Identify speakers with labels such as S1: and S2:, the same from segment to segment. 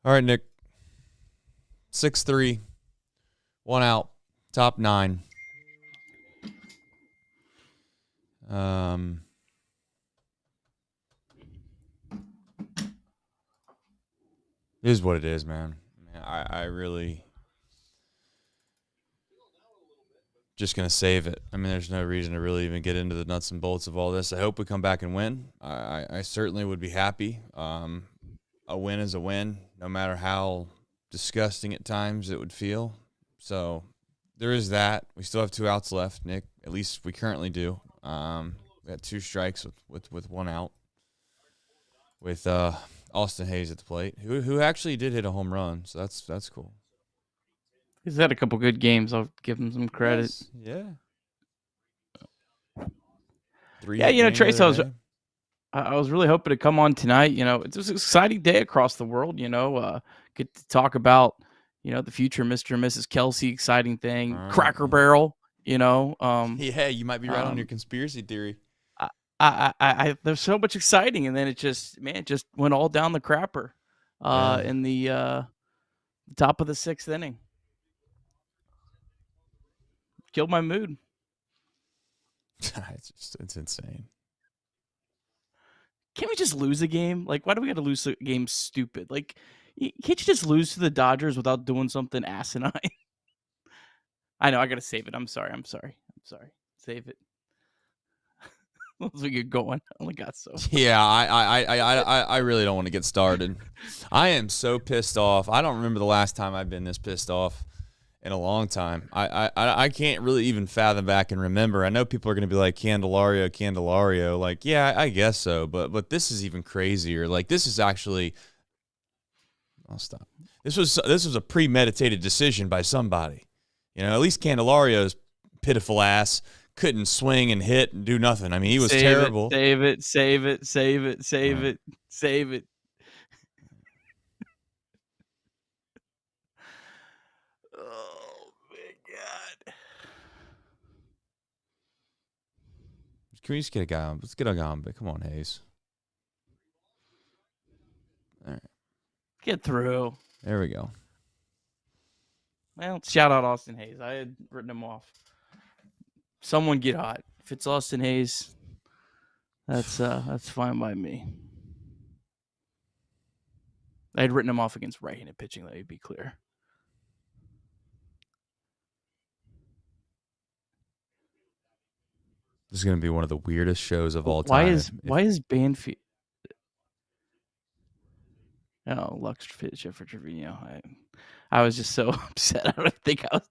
S1: All right, Nick. 6-3, 1 out, top 9. It is what it is, man. I really just going to save it. I mean, there's no reason to really even get into the nuts and bolts of all this. I hope we come back and win. I certainly would be happy. A win is a win, no matter how disgusting at times it would feel. So there is that. We still have 2 outs left, Nick. At least we currently do. We got 2 strikes with 1 out. With Austin Hayes at the plate, who actually did hit a home run, so that's cool.
S2: He's had a couple good games. I'll give him some credit.
S1: Yes. Yeah. 3
S2: Trace, I was really hoping to come on tonight. It was an exciting day across the world. Get to talk about the future Mr. and Mrs. Kelsey, exciting thing, Cracker Barrel.
S1: Yeah, you might be right on your conspiracy theory.
S2: I there's so much exciting, and then it just went all down the crapper in the top of the 6th inning. Killed my mood.
S1: It's insane.
S2: Can't we just lose a game? Like, why do we got to lose a game stupid? Like, can't you just lose to the Dodgers without doing something asinine? I know, I got to save it. I'm sorry. Save it. Once we get going, I only got so.
S1: Yeah, I really don't want to get started. I am so pissed off. I don't remember the last time I've been this pissed off in a long time. I can't really even fathom back and remember. I know people are going to be like, Candelario. Like, yeah, I guess so. But this is even crazier. Like, this is actually – I'll stop. This was a premeditated decision by somebody. At least Candelario's pitiful ass couldn't swing and hit and do nothing. I mean, he was terrible.
S2: Save it. Oh, my God.
S1: Can we just get a guy on? Let's get a guy on. Come on, Hayes. All right.
S2: Get through.
S1: There we go.
S2: Well, shout out Austin Hayes. I had written him off. Someone get hot. If it's Austin Hayes, that's fine by me. I had written him off against right-handed pitching. Let me be clear.
S1: This is going to be one of the weirdest shows of all time.
S2: Why is Banfield? Oh, Lux Fisher for Trevino. I was just so upset. I don't think I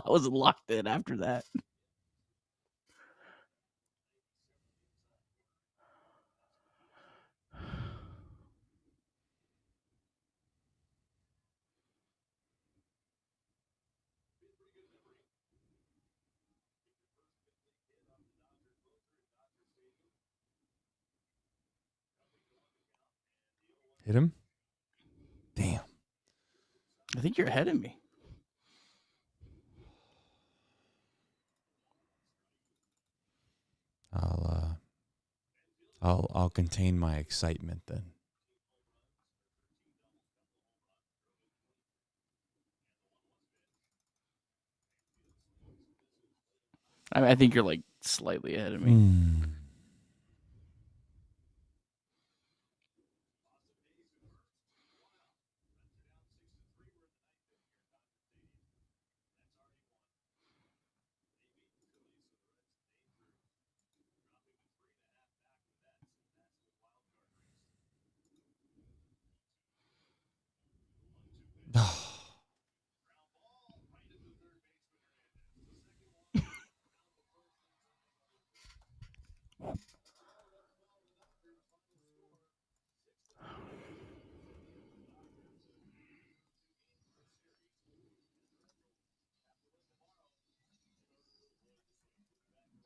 S2: was locked in after that.
S1: Hit him? Damn.
S2: I think you're ahead of me.
S1: I'll contain my excitement then.
S2: I think you're like slightly ahead of me.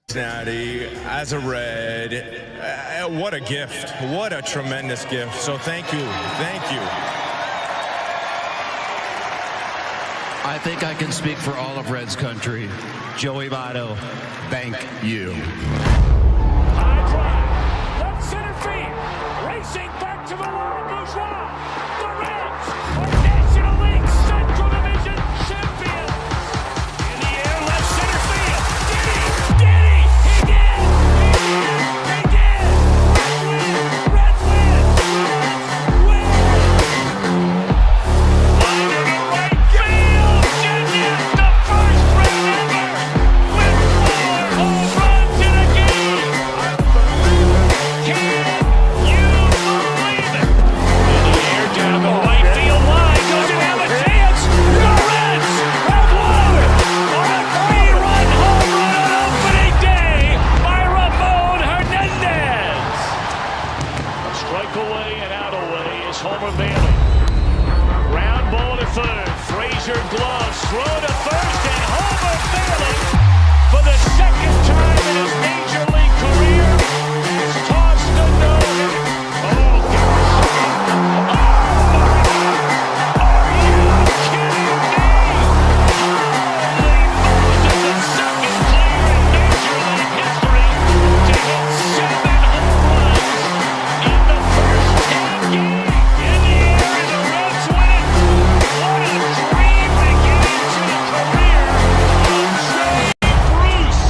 S3: Cincinnati, as a Red, what a gift. What a tremendous gift. So thank you. Thank you.
S4: I think I can speak for all of Reds country. Joey Votto, thank you.
S5: High drive, left center field, racing back to the wall, Bourgeois. The Reds injured glove. Slow to first, and Homer failing for the second time in his major league career has tossed a no-hitter. Oh, gosh. Oh, my God. Are you kidding me? Holy Moses, the second player in major league history to hit 7 home runs in the first 10 games. In the air, and the Reds win it. What a dream beginning to the career of Jay Bruce.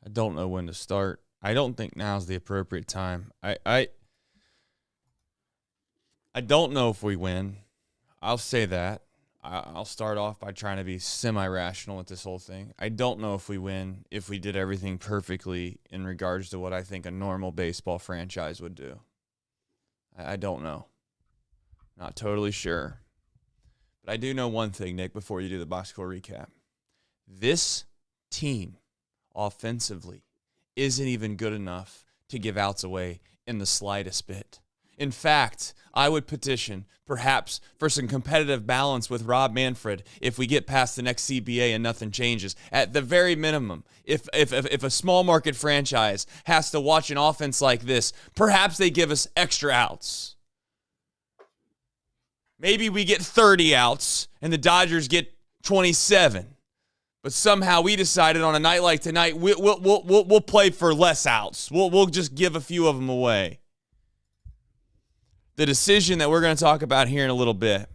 S1: I don't know when to start. I don't think now's the appropriate time. I don't know if we win. I'll say that. I'll start off by trying to be semi-rational with this whole thing. I don't know if we win if we did everything perfectly in regards to what I think a normal baseball franchise would do. I don't know. Not totally sure. But I do know one thing, Nick, before you do the box score recap. This team, offensively, isn't even good enough to give outs away in the slightest bit. In fact, I would petition perhaps for some competitive balance with Rob Manfred if we get past the next CBA and nothing changes. At the very minimum, if a small market franchise has to watch an offense like this, perhaps they give us extra outs. Maybe we get 30 outs and the Dodgers get 27. But somehow we decided on a night like tonight, we'll play for less outs. We'll just give a few of them away. The decision that we're going to talk about here in a little bit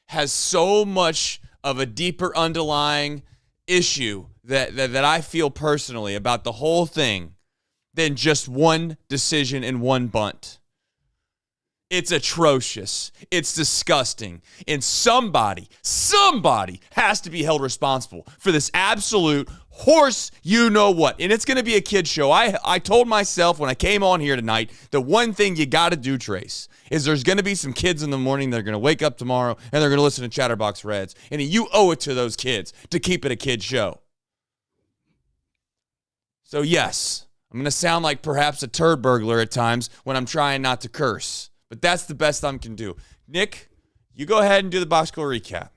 S1: has so much of a deeper underlying issue that I feel personally about the whole thing than just one decision and one bunt. It's atrocious. It's disgusting. And somebody has to be held responsible for this absolute horse you-know-what. And it's going to be a kid show. I told myself when I came on here tonight, the one thing you got to do, Trace, is there's going to be some kids in the morning that are going to wake up tomorrow and they're going to listen to Chatterbox Reds. And you owe it to those kids to keep it a kid show. So yes, I'm going to sound like perhaps a turd burglar at times when I'm trying not to curse. But that's the best I can do. Nick, you go ahead and do the box score recap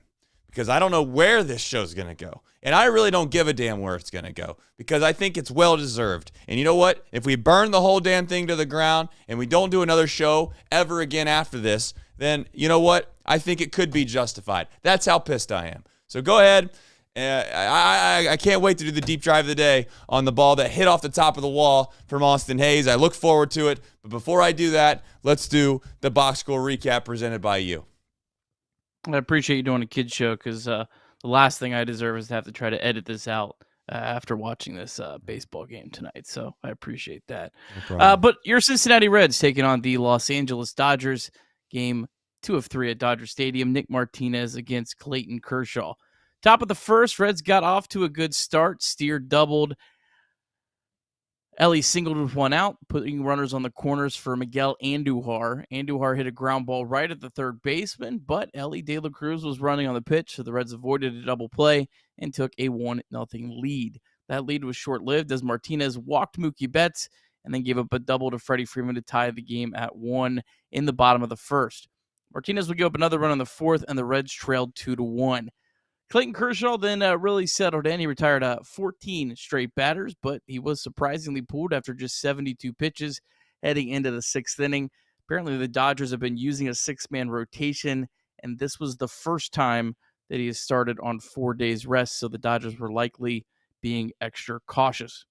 S1: because I don't know where this show's going to go. And I really don't give a damn where it's going to go because I think it's well-deserved. And you know what? If we burn the whole damn thing to the ground and we don't do another show ever again after this, then you know what? I think it could be justified. That's how pissed I am. So go ahead. I can't wait to do the deep drive of the day on the ball that hit off the top of the wall from Austin Hayes. I look forward to it. But before I do that, let's do the box score recap presented by you.
S2: I appreciate you doing a kid show because the last thing I deserve is to have to try to edit this out after watching this baseball game tonight. So I appreciate that.
S1: No
S2: but your Cincinnati Reds taking on the Los Angeles Dodgers. Game 2 of 3 at Dodger Stadium. Nick Martinez against Clayton Kershaw. Top of the first, Reds got off to a good start. Steer doubled. Ellie singled with one out, putting runners on the corners for Miguel Andujar. Andujar hit a ground ball right at the third baseman, but Ellie De La Cruz was running on the pitch, so the Reds avoided a double play and took a 1-0 lead. That lead was short-lived as Martinez walked Mookie Betts and then gave up a double to Freddie Freeman to tie the game at 1 in the bottom of the first. Martinez would give up another run on the fourth, and the Reds trailed 2-1. Clayton Kershaw then really settled in. He retired 14 straight batters, but he was surprisingly pulled after just 72 pitches heading into the sixth inning. Apparently, the Dodgers have been using a six-man rotation, and this was the first time that he has started on 4 days rest, so the Dodgers were likely being extra cautious.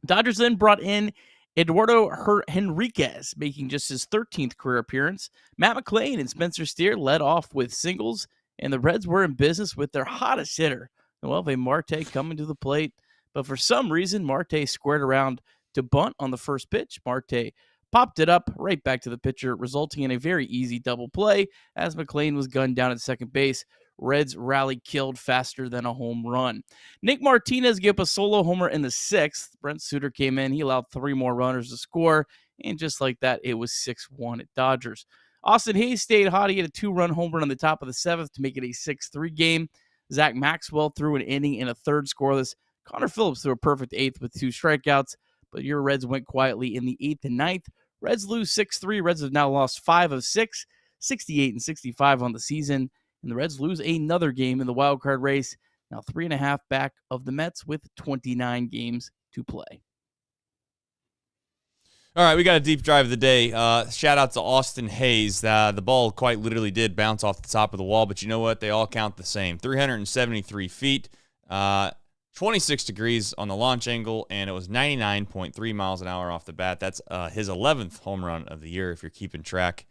S2: Dodgers then brought in Eduardo Henriquez, making just his 13th career appearance. Matt McLain and Spencer Steer led off with singles, and the Reds were in business with their hottest hitter, Noelvi Marte, coming to the plate. But for some reason, Marte squared around to bunt on the first pitch. Marte popped it up right back to the pitcher, resulting in a very easy double play as McLain was gunned down at second base. Reds rally killed faster than a home run. Nick Martinez gave up a solo homer in the sixth. Brent Suter came in. He allowed 3 more runners to score, and just like that, it was 6-1 at Dodgers. Austin Hayes stayed hot. He had a 2-run home run on the top of the seventh to make it a 6-3 game. Zach Maxwell threw an inning in a third scoreless Connor Phillips threw a perfect 8th with 2 strikeouts, but your Reds went quietly in the 8th and 9th. Reds lose 6-3. Reds have now lost 5 of 6, 68 and 65 on the season. And the Reds lose another game in the wild card race, now 3.5 back of the Mets with 29 games to play.
S1: All right, we got a deep drive of the day. Shout out to Austin Hayes. The ball quite literally did bounce off the top of the wall, but you know what? They all count the same. 373 feet, 26 degrees on the launch angle, and it was 99.3 miles an hour off the bat. That's his 11th home run of the year, if you're keeping track.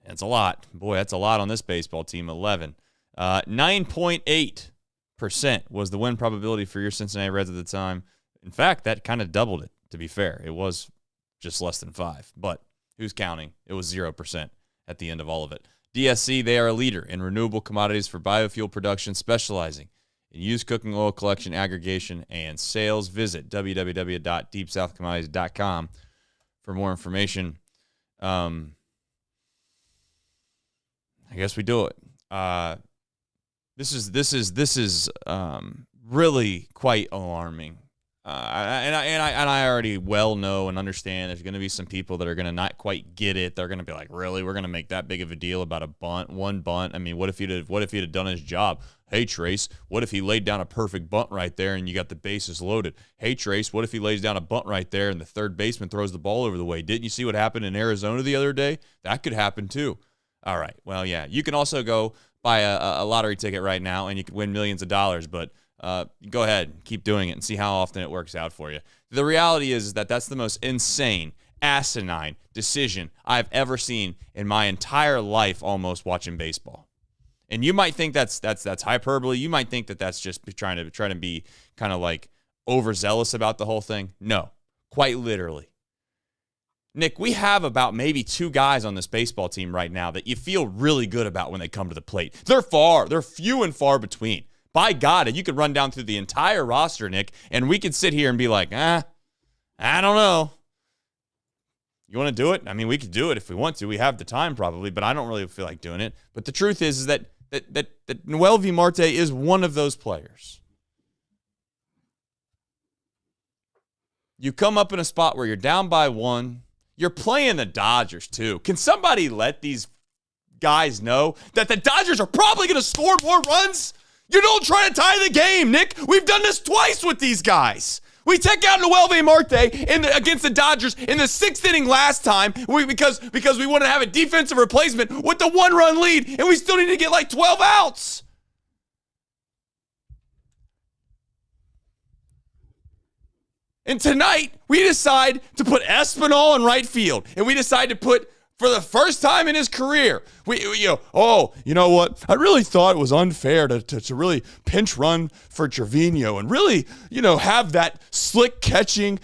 S1: That's a lot. Boy, that's a lot on this baseball team, 11. 9.8% was the win probability for your Cincinnati Reds at the time. In fact, that kind of doubled it, to be fair. It was just less than 5, but who's counting? It was 0% at the end of all of it. DSC, they are a leader in renewable commodities for biofuel production, specializing in used cooking oil collection, aggregation, and sales. Visit www.deepsouthcommodities.com for more information. I guess we do it. This is really quite alarming. And I already well know and understand there's going to be some people that are going to not quite get it. They're going to be like, really, we're going to make that big of a deal about one bunt. I mean, what if he'd have done his job? Hey, Trace, what if he laid down a perfect bunt right there and you got the bases loaded? Hey, Trace, what if he lays down a bunt right there and the third baseman throws the ball over the way? Didn't you see what happened in Arizona the other day? That could happen too. All right. Well, yeah, you can also go buy a lottery ticket right now and you could win millions of dollars, but go ahead, keep doing it and see how often it works out for you. The reality is that that's the most insane, asinine decision I've ever seen in my entire life almost watching baseball. And you might think that's hyperbole. You might think that that's just trying to be kind of like overzealous about the whole thing. No, quite literally. Nick, we have about maybe 2 guys on this baseball team right now that you feel really good about when they come to the plate. They're few and far between. By God, and you could run down through the entire roster, Nick, and we could sit here and be like, I don't know. You want to do it? I mean, we could do it if we want to. We have the time probably, but I don't really feel like doing it. But the truth is that Noel V. Marte is one of those players. You come up in a spot where you're down by 1. You're playing the Dodgers, too. Can somebody let these guys know that the Dodgers are probably going to score more runs? You don't try to tie the game, Nick. We've done this twice with these guys. We take out Noel V. Marte against the Dodgers in the 6th inning last time because we wanted to have a defensive replacement with the 1-run lead, and we still need to get like 12 outs. And tonight, we decide to put Espinal in right field, and we decide to put, for the first time in his career, you know what? I really thought it was unfair to really pinch run for Trevino and really, have that slick catching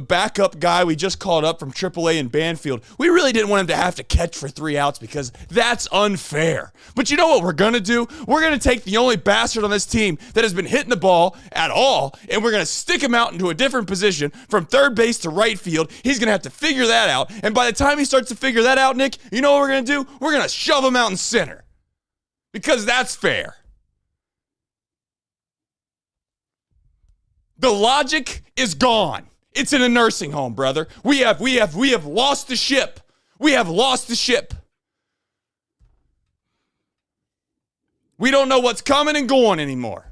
S1: backup guy we just called up from AAA in Banfield. We really didn't want him to have to catch for 3 outs because that's unfair. But you know what we're going to do? We're going to take the only bastard on this team that has been hitting the ball at all, and we're going to stick him out into a different position from third base to right field. He's going to have to figure that out. And by the time he starts to figure that out, Nick, you know what we're going to do? We're going to shove him out in center because that's fair. The logic is gone. It's in a nursing home, brother. We have lost the ship. We have lost the ship. We don't know what's coming and going anymore.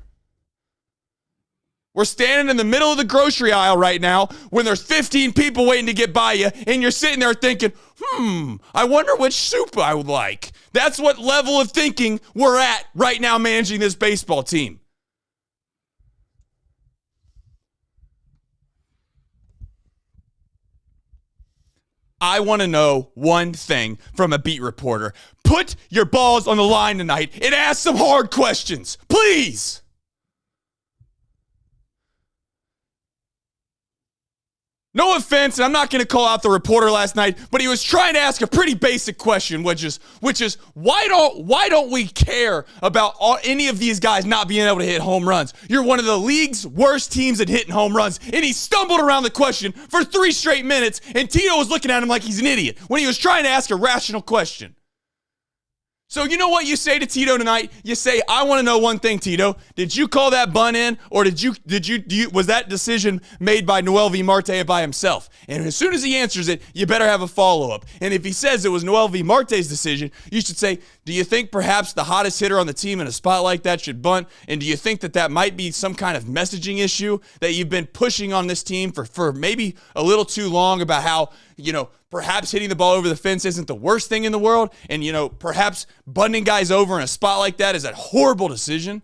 S1: We're standing in the middle of the grocery aisle right now when there's 15 people waiting to get by you, and you're sitting there thinking, I wonder which soup I would like. That's what level of thinking we're at right now managing this baseball team. I want to know one thing from a beat reporter. Put your balls on the line tonight and ask some hard questions, please. No offense, and I'm not going to call out the reporter last night, but he was trying to ask a pretty basic question, which is why don't we care about any of these guys not being able to hit home runs? You're one of the league's worst teams at hitting home runs, and he stumbled around the question for 3 straight minutes, and Tito was looking at him like he's an idiot when he was trying to ask a rational question. So you know what you say to Tito tonight? You say, I want to know one thing, Tito. Did you call that bunt in, or was that decision made by Noel V. Marte by himself? And as soon as he answers it, you better have a follow-up. And if he says it was Noel V. Marte's decision, you should say, do you think perhaps the hottest hitter on the team in a spot like that should bunt? And do you think that might be some kind of messaging issue that you've been pushing on this team for maybe a little too long about how, perhaps hitting the ball over the fence isn't the worst thing in the world, and, perhaps bunting guys over in a spot like that is a horrible decision?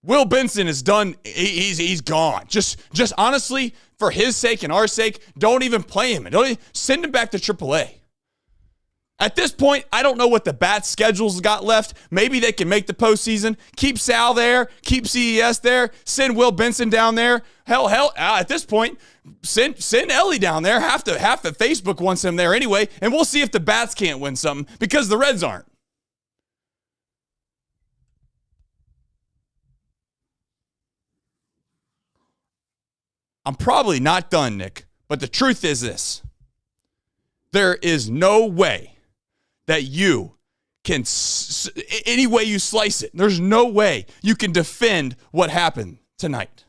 S1: Will Benson is done. He's gone. Just honestly, for his sake and our sake, don't even play him. Send him back to AAA. At this point, I don't know what the bat schedule's got left. Maybe they can make the postseason. Keep Sal there. Keep CES there. Send Will Benson down there. Hell, at this point, send Ellie down there. Half the Facebook wants him there anyway, and we'll see if the bats can't win something because the Reds aren't. I'm probably not done, Nick, but the truth is this. There is no way that you can, any way you slice it, there's no way you can defend what happened tonight.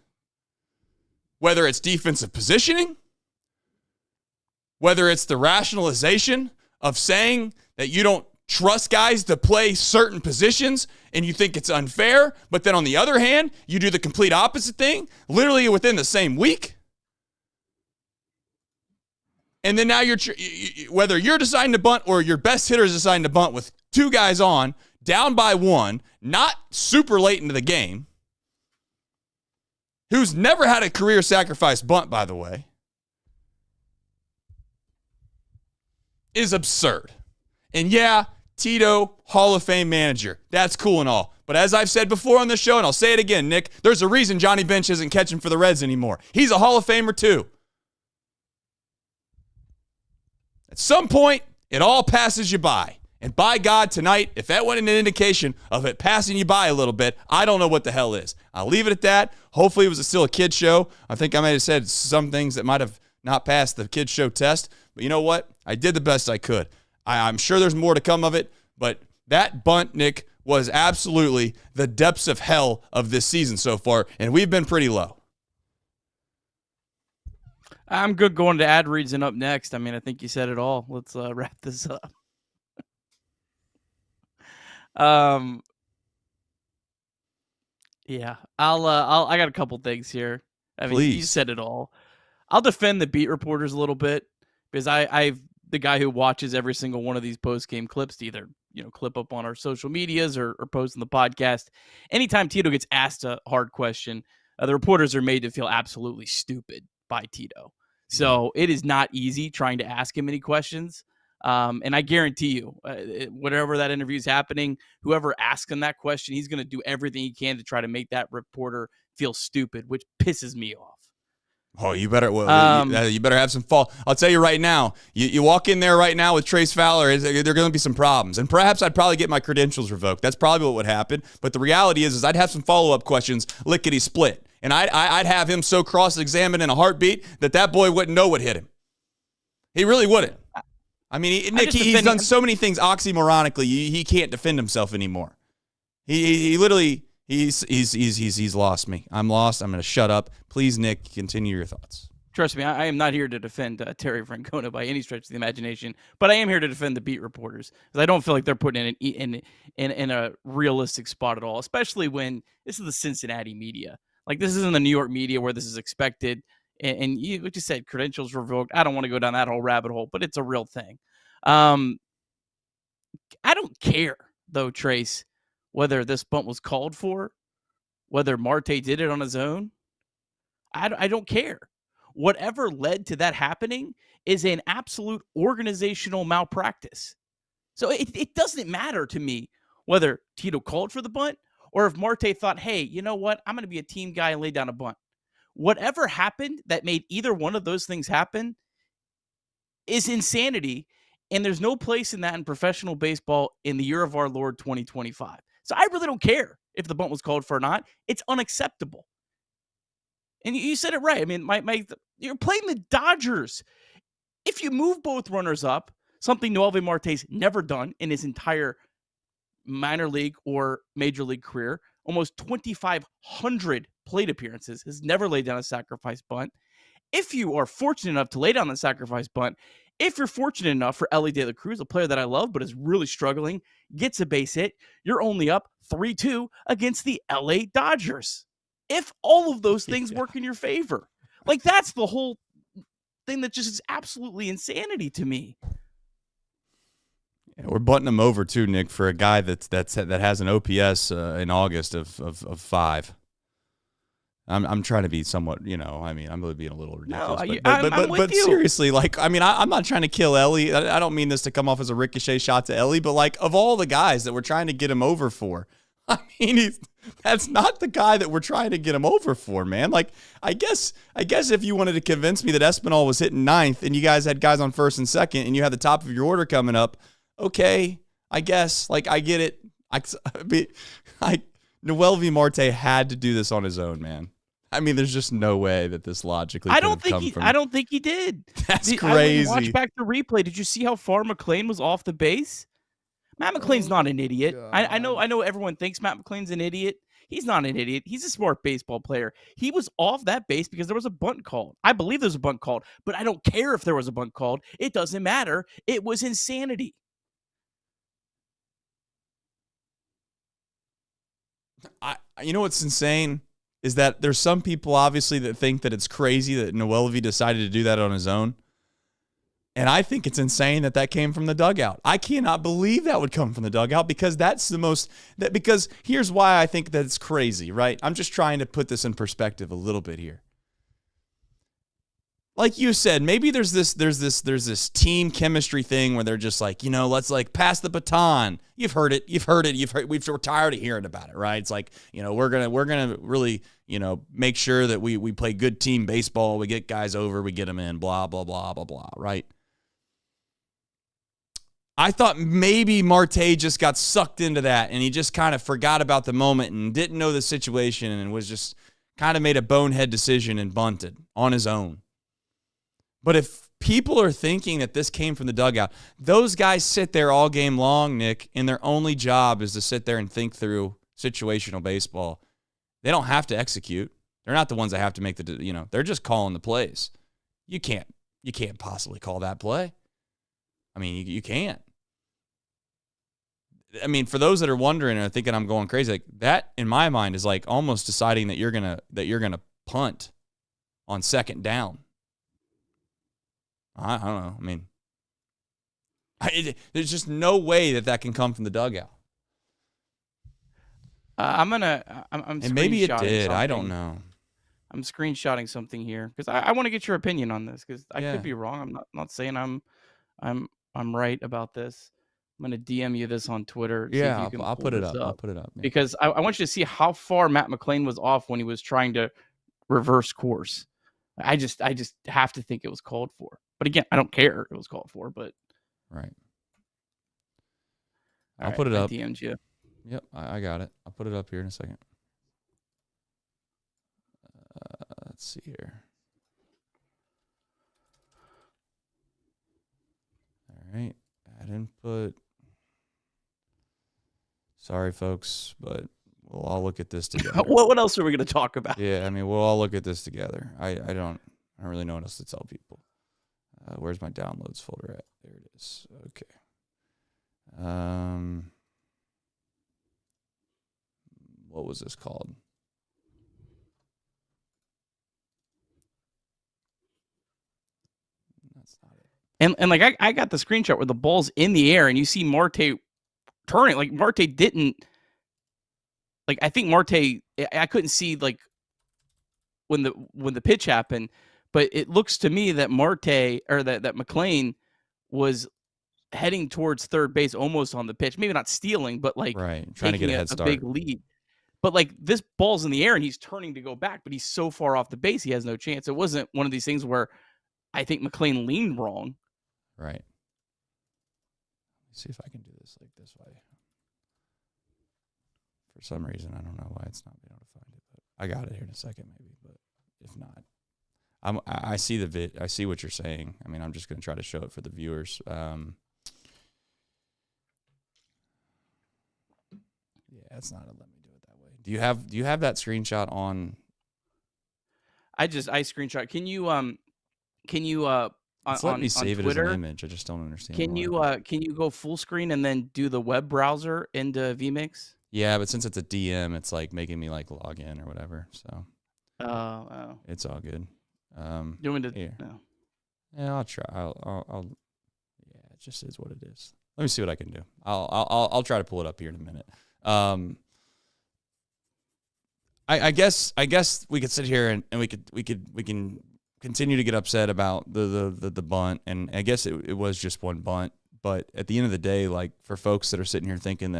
S1: Whether it's defensive positioning, whether it's the rationalization of saying that you don't trust guys to play certain positions and you think it's unfair, but then on the other hand, you do the complete opposite thing, literally within the same week. And then now whether you're deciding to bunt or your best hitter is deciding to bunt with two guys on, down by one, not super late into the game, who's never had a career sacrifice bunt, by the way, is absurd. And yeah, Tito, Hall of Fame manager. That's cool and all. But as I've said before on the show, and I'll say it again, Nick, there's a reason Johnny Bench isn't catching for the Reds anymore. He's a Hall of Famer too. At some point, it all passes you by. And by God, tonight, if that wasn't an indication of it passing you by a little bit, I don't know what the hell is. I'll leave it at that. Hopefully it was still a kid's show. I think I might have said some things that might have not passed the kid's show test. But you know what? I did the best I could. I'm sure there's more to come of it. But that bunt, Nick, was absolutely the depths of hell of this season so far. And we've been pretty low.
S2: I'm good going to ad reads and up next. I mean, I think you said it all. Let's wrap this up. Yeah, I got a couple things here. I mean,
S1: Please.
S2: You said it all. I'll defend the beat reporters a little bit because I've the guy who watches every single one of these post-game clips to either, clip up on our social medias or post on the podcast. Anytime Tito gets asked a hard question, the reporters are made to feel absolutely stupid by Tito. So it is not easy trying to ask him any questions. And I guarantee you, whatever that interview is happening, whoever asks him that question, he's going to do everything he can to try to make that reporter feel stupid, which pisses me off.
S1: Oh, you better you better have some fall. I'll tell you right now, you walk in there right now with Trace Fowler, there are going to be some problems. And perhaps I'd probably get my credentials revoked. That's probably what would happen. But the reality is I'd have some follow-up questions lickety split. And I'd have him so cross-examined in a heartbeat that boy wouldn't know what hit him. He really wouldn't. I mean, Nick, he's done so many things oxymoronically, he can't defend himself anymore. He literally... He's lost me. I'm lost. I'm going to shut up. Please, Nick, continue your thoughts.
S2: Trust me, I am not here to defend Terry Francona by any stretch of the imagination, but I am here to defend the beat reporters because I don't feel like they're putting in a realistic spot at all, especially when this is the Cincinnati media. Like, this isn't the New York media where this is expected. And you just said credentials revoked. I don't want to go down that whole rabbit hole, but it's a real thing. I don't care, though, Trace, whether this bunt was called for, whether Marte did it on his own. I don't care. Whatever led to that happening is an absolute organizational malpractice. So it doesn't matter to me whether Tito called for the bunt or if Marte thought, hey, you know what? I'm going to be a team guy and lay down a bunt. Whatever happened that made either one of those things happen is insanity, and there's no place in that in professional baseball in the year of our Lord 2025. So I really don't care if the bunt was called for or not. It's unacceptable. And you said it right. I mean, you're playing the Dodgers. If you move both runners up, something Noelvi Marte's never done in his entire minor league or major league career, almost 2,500 plate appearances, has never laid down a sacrifice bunt. If you are fortunate enough to lay down the sacrifice bunt, if you're fortunate enough for Elly De La Cruz, a player that I love but is really struggling, gets a base hit, you're only up 3-2 against the LA Dodgers. If all of those things work in your favor. Like, that's the whole thing that just is absolutely insanity to me.
S1: Yeah, we're bunting him over too, Nick, for a guy that has an OPS in August of 5. I'm trying to be somewhat, I'm really being a little ridiculous. But seriously, I'm not trying to kill Elly. I don't mean this to come off as a ricochet shot to Elly, but like, of all the guys that we're trying to get him over for, that's not the guy that we're trying to get him over for, man. Like, I guess if you wanted to convince me that Espinal was hitting 9th and you guys had guys on 1st and 2nd and you had the top of your order coming up, okay, I guess. Like, I get it. Noelvi Marte had to do this on his own, man. There's just no way that this logically
S2: I don't think he did.
S1: That's crazy.
S2: Watch back the replay. Did you see how far McClain was off the base? Matt McClain's not an idiot. I know everyone thinks Matt McClain's an idiot. He's not an idiot. He's a smart baseball player. He was off that base because there was a bunt called. I believe there's a bunt called, but I don't care if there was a bunt called. It doesn't matter. It was insanity.
S1: You know what's insane is that there's some people obviously that think that it's crazy that Noelvi decided to do that on his own. And I think it's insane that came from the dugout. I cannot believe that would come from the dugout because because here's why I think that it's crazy, right? I'm just trying to put this in perspective a little bit here. Like you said, maybe there's this team chemistry thing where they're just like, let's like pass the baton. You've heard it. We're tired of hearing about it, right? It's like, we're gonna really, make sure that we play good team baseball. We get guys over, we get them in, blah blah blah blah blah, right? I thought maybe Marte just got sucked into that and he just kind of forgot about the moment and didn't know the situation and was just kind of made a bonehead decision and bunted on his own. But if people are thinking that this came from the dugout, those guys sit there all game long, Nick, and their only job is to sit there and think through situational baseball. They don't have to execute. They're not the ones that have to make they're just calling the plays. You can't possibly call that play. You can't. For those that are wondering and are thinking I'm going crazy, like that in my mind is like almost deciding that you're gonna punt on 2nd down. I don't know. There's just no way that can come from the dugout.
S2: I'm
S1: and maybe it did.
S2: Something.
S1: I don't know.
S2: I'm screenshotting something here because I want to get your opinion on this because I could be wrong. I'm not saying I'm right about this. I'm gonna DM you this on Twitter.
S1: Yeah, I'll put it up. I'll put it up
S2: because I want you to see how far Matt McClain was off when he was trying to reverse course. I just have to think it was called for. But again, I don't care if it was called for, but
S1: right.
S2: I'll
S1: put it up.
S2: I DM'd you.
S1: Yep, I got it. I'll put it up here in a second. Let's see here. All right, add input. Sorry, folks, but we'll all look at this together.
S2: What else are we going to talk about?
S1: Yeah, we'll all look at this together. I don't really know what else to tell people. Where's my downloads folder at? There it is. Okay. What was this called? That's not it.
S2: And like I got the screenshot where the ball's in the air and you see Marte turning. Like Marte didn't. Like I think Marte. I couldn't see like when the pitch happened. But it looks to me that Marte or that McClain was heading towards 3rd base almost on the pitch. Maybe not stealing, but like
S1: trying to get a head start.
S2: A big lead. But like this ball's in the air and he's turning to go back, but he's so far off the base he has no chance. It wasn't one of these things where I think McClain leaned wrong.
S1: Right. Let's see if I can do this like this way. For some reason, I don't know why it's not being able to find it, but I got it here in a second maybe, but if not. I see the vid. I see what you're saying. I mean, I'm just going to try to show it for the viewers. Yeah, it's not. Let me do it that way. Do you have that screenshot on?
S2: I screenshot. Can you
S1: Let me save it as
S2: Twitter,
S1: an image. I just don't understand.
S2: Can you go full screen and then do the web browser into vMix?
S1: Yeah, but since it's a DM, it's like making me like log in or whatever. So it's all good.
S2: You want me to?
S1: Here.
S2: No.
S1: Yeah, I'll try. I'll. Yeah, it just is what it is. Let me see what I can do. I'll try to pull it up here in a minute. I guess we could sit here and we can continue to get upset about the bunt, and I guess it was just one bunt. But at the end of the day, like for folks that are sitting here thinking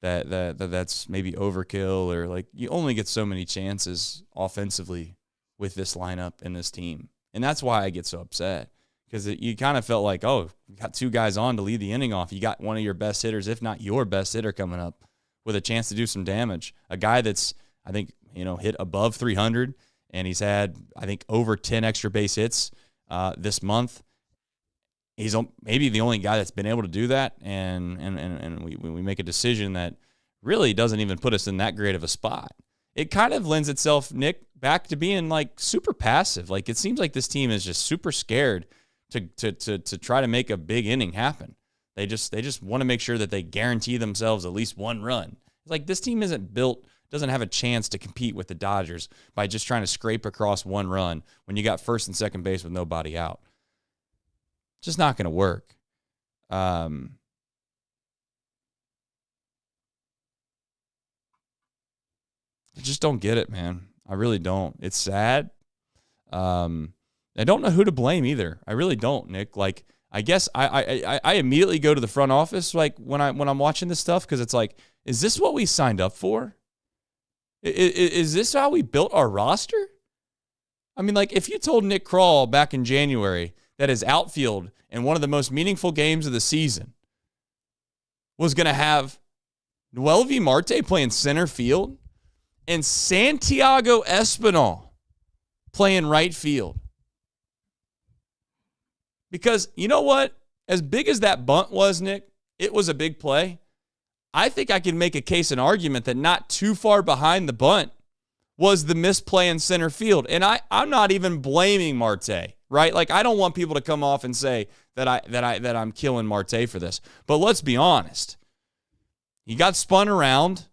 S1: that's maybe overkill, or like you only get so many chances offensively with this lineup and this team, and that's why I get so upset, because you kind of felt like, oh, you got two guys on to lead the inning off. You got one of your best hitters, if not your best hitter, coming up with a chance to do some damage. A guy that's, I think, hit above 300, and he's had, I think, over 10 extra base hits this month. He's maybe the only guy that's been able to do that, and we make a decision that really doesn't even put us in that great of a spot. It kind of lends itself, Nick, back to being like super passive. Like it seems like this team is just super scared to try to make a big inning happen. They just want to make sure that they guarantee themselves at least one run. It's like this team doesn't have a chance to compete with the Dodgers by just trying to scrape across one run when you got first and second base with nobody out. It's just not going to work. I just don't get it, man. I really don't. It's sad. I don't know who to blame either. I really don't, Nick. Like, I guess I immediately go to the front office like when I'm watching this stuff, because it's like, is this what we signed up for? Is this how we built our roster? I mean, like, if you told Nick Krall back in January that his outfield in one of the most meaningful games of the season was going to have Noelvi Marte playing center field and Santiago Espinal playing right field. Because you know what? As big as that bunt was, Nick, it was a big play. I think I can make a case and argument that not too far behind the bunt was the misplay in center field. And I'm not even blaming Marte, right? Like, I don't want people to come off and say that I'm killing Marte for this. But let's be honest. He got spun around,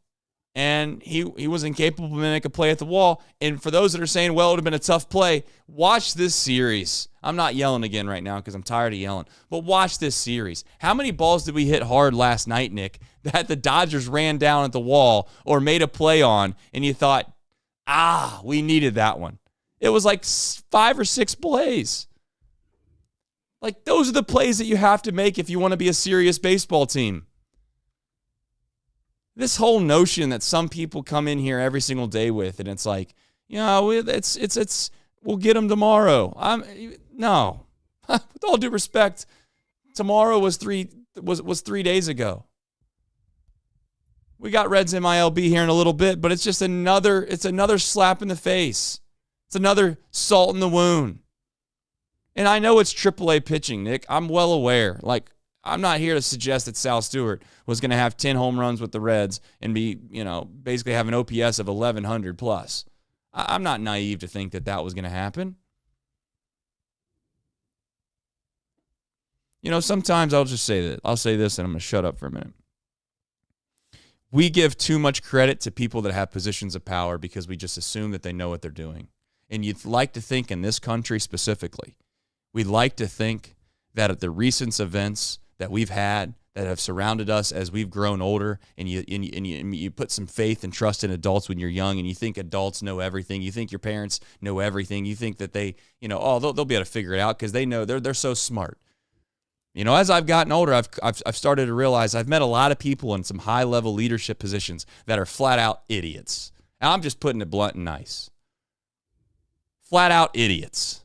S1: and he was incapable to make a play at the wall. And for those that are saying, well, it would have been a tough play, watch this series. I'm not yelling again right now because I'm tired of yelling. But watch this series. How many balls did we hit hard last night, Nick, that the Dodgers ran down at the wall or made a play on, and you thought, we needed that one? It was like 5 or 6 plays. Like, those are the plays that you have to make if you want to be a serious baseball team. This whole notion that some people come in here every single day with, and it's like, it's we'll get them tomorrow. No. With all due respect, tomorrow was 3 days ago. We got Reds MILB here in a little bit, but it's just another slap in the face. It's another salt in the wound. And I know it's AAA pitching, Nick. I'm well aware. Like, I'm not here to suggest that Sal Stewart was going to have 10 home runs with the Reds and be, basically have an OPS of 1,100 plus. I'm not naive to think that was going to happen. Sometimes I'll just say that. I'll say this and I'm going to shut up for a minute. We give too much credit to people that have positions of power because we just assume that they know what they're doing. And you'd like to think in this country specifically, we'd like to think that at the recent events that we've had that have surrounded us as we've grown older, and you put some faith and trust in adults when you're young, and you think adults know everything. You think your parents know everything. You think that they, they'll be able to figure it out because they know they're so smart. As I've gotten older, I've started to realize I've met a lot of people in some high-level leadership positions that are flat-out idiots. And I'm just putting it blunt and nice. Flat-out idiots.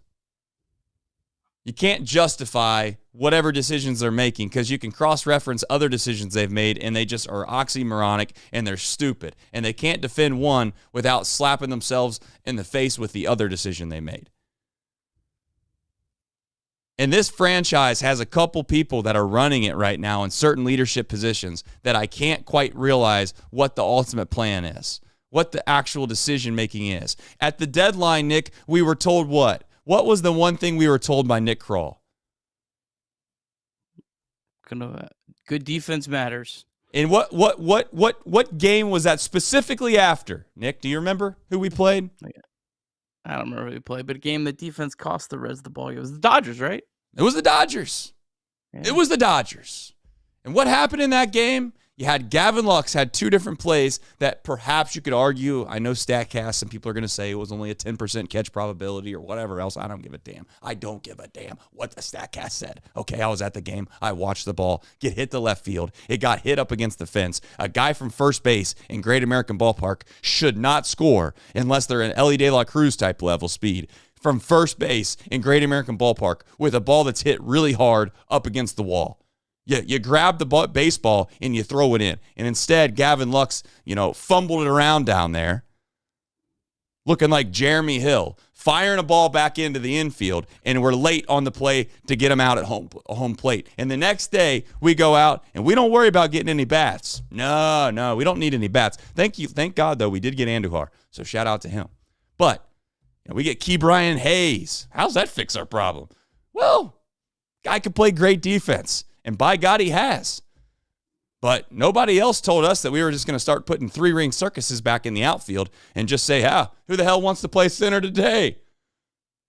S1: You can't justify whatever decisions they're making because you can cross-reference other decisions they've made, and they just are oxymoronic, and they're stupid. And they can't defend one without slapping themselves in the face with the other decision they made. And this franchise has a couple people that are running it right now in certain leadership positions that I can't quite realize what the ultimate plan is, what the actual decision-making is. At the deadline, Nick, we were told what? What was the one thing we were told by Nick Kroll?
S2: Good defense matters.
S1: And what game was that specifically after? Nick, do you remember who we played?
S2: I don't remember who we played, but a game that defense cost the Reds the ball. It was the Dodgers, right?
S1: It was the Dodgers.
S2: Yeah.
S1: It was the Dodgers. And what happened in that game? You had Gavin Lux had two different plays that perhaps you could argue. I know StatCast, some people are going to say it was only a 10% catch probability or whatever else. I don't give a damn. I don't give a damn what the StatCast said. Okay, I was at the game. I watched the ball get hit to left field. It got hit up against the fence. A guy from first base in Great American Ballpark should not score unless they're an Ellie De La Cruz type level speed from first base in Great American Ballpark with a ball that's hit really hard up against the wall. You grab the baseball and you throw it in. And instead, Gavin Lux, fumbled it around down there, looking like Jeremy Hill, firing a ball back into the infield, and we're late on the play to get him out at home plate. And the next day, we go out, and we don't worry about getting any bats. No, we don't need any bats. Thank God, though, we did get Andujar, so shout out to him. But we get Ke'Bryan Hayes. How's that fix our problem? Well, guy could play great defense. And by God, he has. But nobody else told us that we were just going to start putting three-ring circuses back in the outfield and just say, who the hell wants to play center today?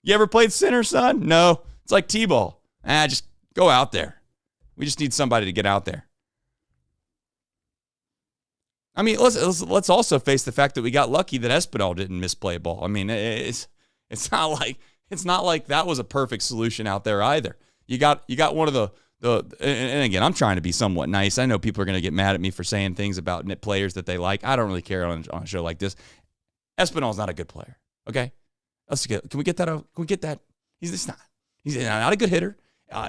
S1: You ever played center, son? No. It's like T-ball. Just go out there. We just need somebody to get out there. I mean, let's also face the fact that we got lucky that Espinal didn't misplay a ball. I mean, it's not like that was a perfect solution out there either. You got one of the and again, I'm trying to be somewhat nice. I know people are going to get mad at me for saying things about players that they like. I don't really care on a show like this. Espinal's not a good player. Okay, can we get that? Can we get that? He's not. He's not a good hitter.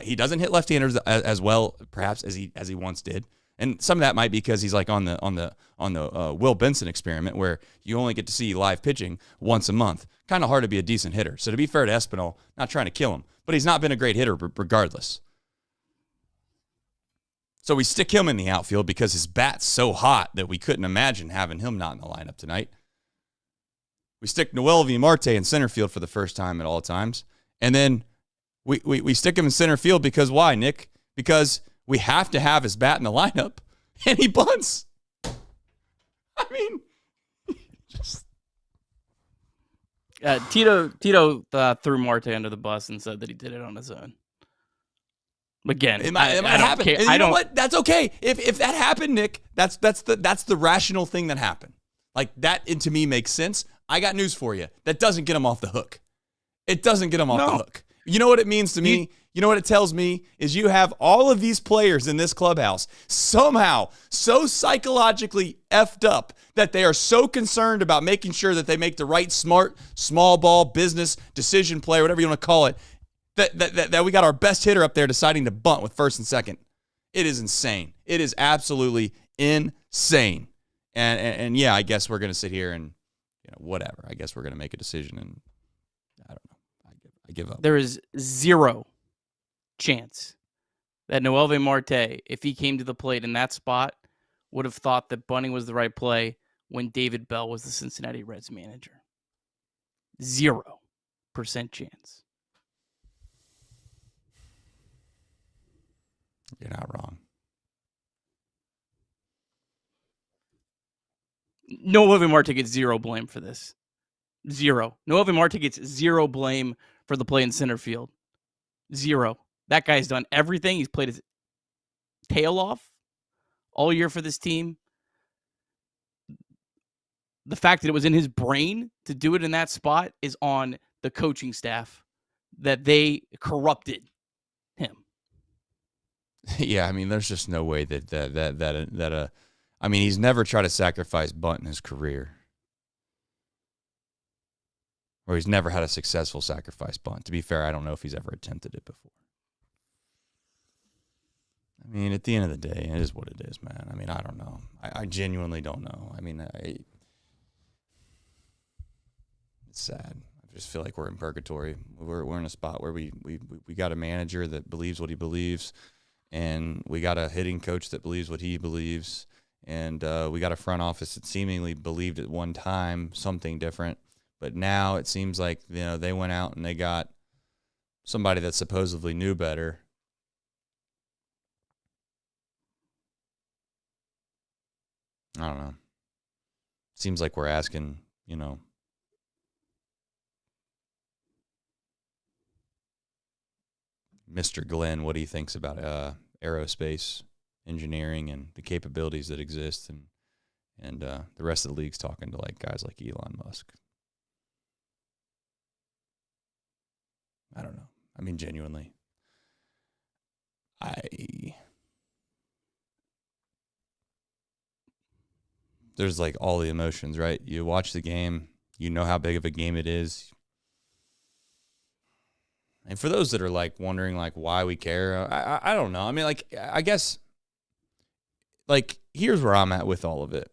S1: He doesn't hit left-handers as well, perhaps as he once did. And some of that might be because he's like on the Will Benson experiment where you only get to see live pitching once a month. Kind of hard to be a decent hitter. So to be fair to Espinal, not trying to kill him, but he's not been a great hitter regardless. So we stick him in the outfield because his bat's so hot that we couldn't imagine having him not in the lineup tonight. We stick Noelvi Marte in center field for the first time at all times. And then we stick him in center field because why, Nick? Because we have to have his bat in the lineup, and he bunts. I mean, just...
S2: Tito threw Marte under the bus and said that he did it on his own. Again,
S1: it might happen. And you know what? That's okay. If that happened, Nick, that's the rational thing that happened. Like that, and to me, makes sense. I got news for you. That doesn't get him off the hook. It doesn't get him off the hook. You know what it means to me? You know what it tells me? Is you have all of these players in this clubhouse somehow so psychologically effed up that they are so concerned about making sure that they make the right smart, small ball, business, decision play, whatever you want to call it, that we got our best hitter up there deciding to bunt with first and second. It is insane. It is absolutely insane. And yeah, I guess we're going to sit here and whatever. I guess we're going to make a decision, and I don't know. I give up.
S2: There is zero chance that Noelvi Marte, if he came to the plate in that spot, would have thought that bunting was the right play when David Bell was the Cincinnati Reds manager. 0% chance.
S1: You're not wrong.
S2: Noelvi Marte gets zero blame for this. Zero. Noelvi Marte gets zero blame for the play in center field. Zero. That guy's done everything. He's played his tail off all year for this team. The fact that it was in his brain to do it in that spot is on the coaching staff, that they corrupted him.
S1: Yeah, I mean, there's just no way that I mean, he's never tried to sacrifice bunt in his career. Or he's never had a successful sacrifice bunt. To be fair, I don't know if he's ever attempted it before. I mean, at the end of the day, it is what it is, man. I mean, I don't know. I genuinely don't know. I mean, it's sad. just feel like we're in purgatory. We're in a spot where we got a manager that believes what he believes, and we got a hitting coach that believes what he believes, and we got a front office that seemingly believed at one time something different, but now it seems like they went out and they got somebody that supposedly knew better. I don't know. Seems like we're asking, Mr. Glenn what he thinks about aerospace engineering and the capabilities that exist, and the rest of the league's talking to like guys like Elon Musk. I don't know. I mean, genuinely, there's like all the emotions, right? You watch the game, you know how big of a game it is. And for those that are like wondering like why we care, I don't know. I mean, like, I guess like here's where I'm at with all of it.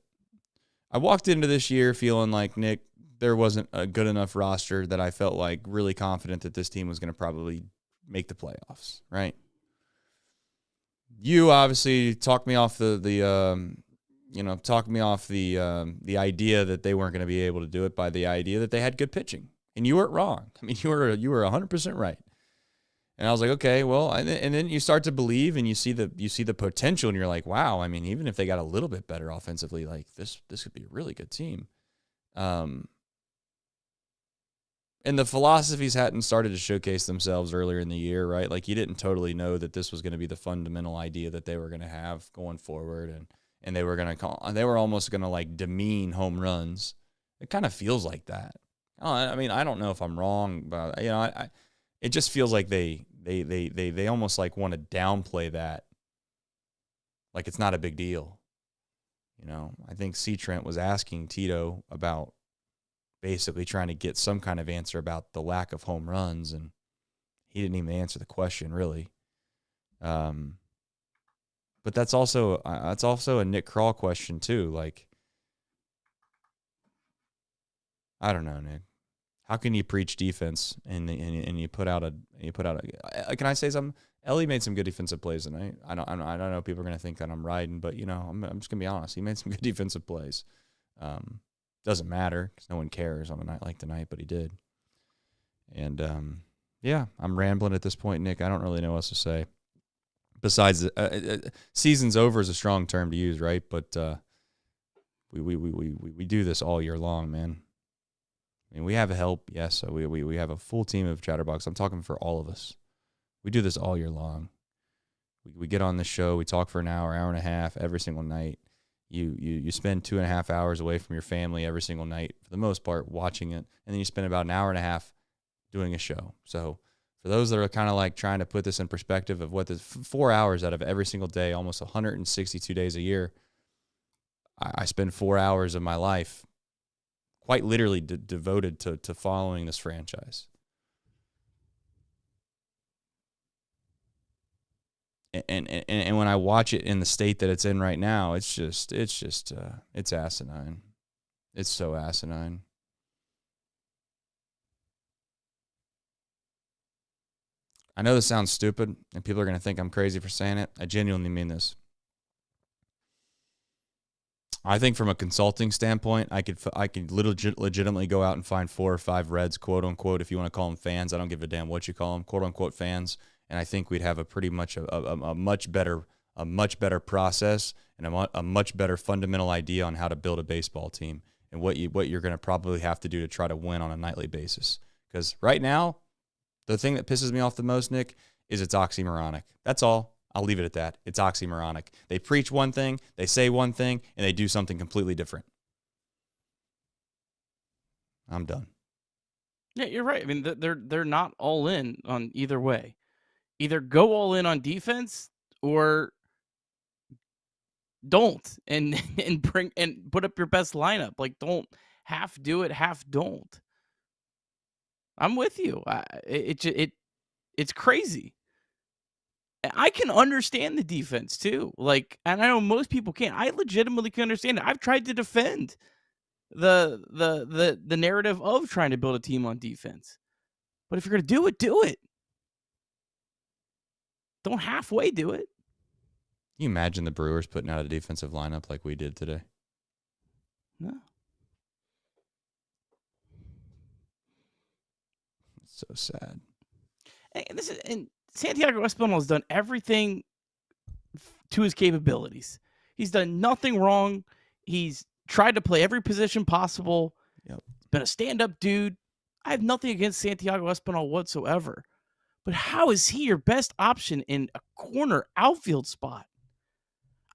S1: I walked into this year feeling like, Nick, there wasn't a good enough roster that I felt like really confident that this team was going to probably make the playoffs, right? You obviously talked me off the idea that they weren't going to be able to do it by the idea that they had good pitching. And you weren't wrong. I mean, you were 100% right. And I was like, okay, well, and then you start to believe and you see the potential, and you're like, wow. I mean, even if they got a little bit better offensively, like this could be a really good team. And the philosophies hadn't started to showcase themselves earlier in the year, right? Like you didn't totally know that this was going to be the fundamental idea that they were going to have going forward, and they were almost going to like demean home runs. It kind of feels like that. I mean, I don't know if I'm wrong, but it just feels like they almost like want to downplay that, like it's not a big deal. I think C. Trent was asking Tito about basically trying to get some kind of answer about the lack of home runs, and he didn't even answer the question really. But that's also a Nick Krall question too. Like, I don't know, Nick. How can you preach defense and you put out a can I say something? Ellie made some good defensive plays tonight. I don't know. People are gonna think that I'm riding, but I'm just gonna be honest. He made some good defensive plays. Doesn't matter because no one cares on a night like tonight, but he did. And yeah, I'm rambling at this point, Nick. I don't really know what else to say. Besides, season's over is a strong term to use, right? But we do this all year long, man. I mean, we have help, yes. So we have a full team of Chatterbox. I'm talking for all of us. We do this all year long. We get on this show. We talk for an hour and a half every single night. You spend 2.5 hours away from your family every single night, for the most part, watching it. And then you spend about an hour and a half doing a show. So for those that are kind of like trying to put this in perspective of what this 4 hours out of every single day, almost 162 days a year, I spend 4 hours of my life quite literally devoted to following this franchise. And when I watch it in the state that it's in right now, it's asinine. It's so asinine. I know this sounds stupid, and people are going to think I'm crazy for saying it. I genuinely mean this. I think from a consulting standpoint, I could legitimately go out and find 4 or 5 Reds, quote unquote, if you want to call them fans. I don't give a damn what you call them, quote unquote fans. And I think we'd have a pretty much a much better process and a much better fundamental idea on how to build a baseball team and what you're going to probably have to do to try to win on a nightly basis. Because right now, the thing that pisses me off the most, Nick, is it's oxymoronic. That's all. I'll leave it at that. It's oxymoronic. They preach one thing, they say one thing, and they do something completely different. I'm done.
S2: Yeah, you're right. I mean, they're not all in on either way. Either go all in on defense or don't and bring and put up your best lineup. Like, don't half do it, half don't. I'm with you. It's crazy. I can understand the defense too. Like, and I know most people can't. I legitimately can understand it. I've tried to defend the narrative of trying to build a team on defense. But if you're going to do it, do it. Don't halfway do it.
S1: Can you imagine the Brewers putting out a defensive lineup like we did today?
S2: No.
S1: It's so sad.
S2: And Santiago Espinal has done everything to his capabilities. He's done nothing wrong. He's tried to play every position possible.
S1: Yep.
S2: He's been a stand-up dude. I have nothing against Santiago Espinal whatsoever. But how is he your best option in a corner outfield spot?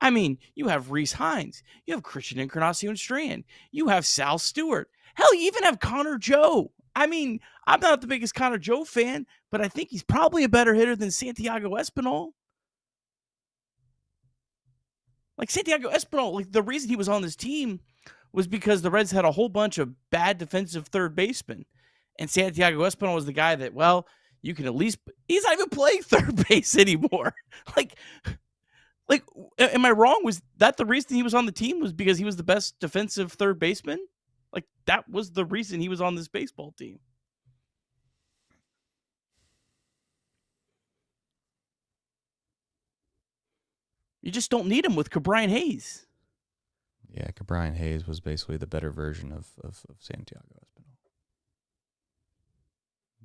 S2: I mean, you have Rhys Hines. You have Christian Encarnacion Strand. You have Sal Stewart. Hell, you even have Connor Joe. I mean, I'm not the biggest Connor Joe fan, but I think he's probably a better hitter than Santiago Espinal. Like Santiago Espinal, like the reason he was on this team was because the Reds had a whole bunch of bad defensive third basemen. And Santiago Espinal was the guy that, well, you can at least, he's not even playing third base anymore. Like, am I wrong? Was that the reason he was on the team, was because he was the best defensive third baseman? Like, that was the reason he was on this baseball team. You just don't need him with Cabrian Hayes.
S1: Yeah, Cabrian Hayes was basically the better version of Santiago Espinal.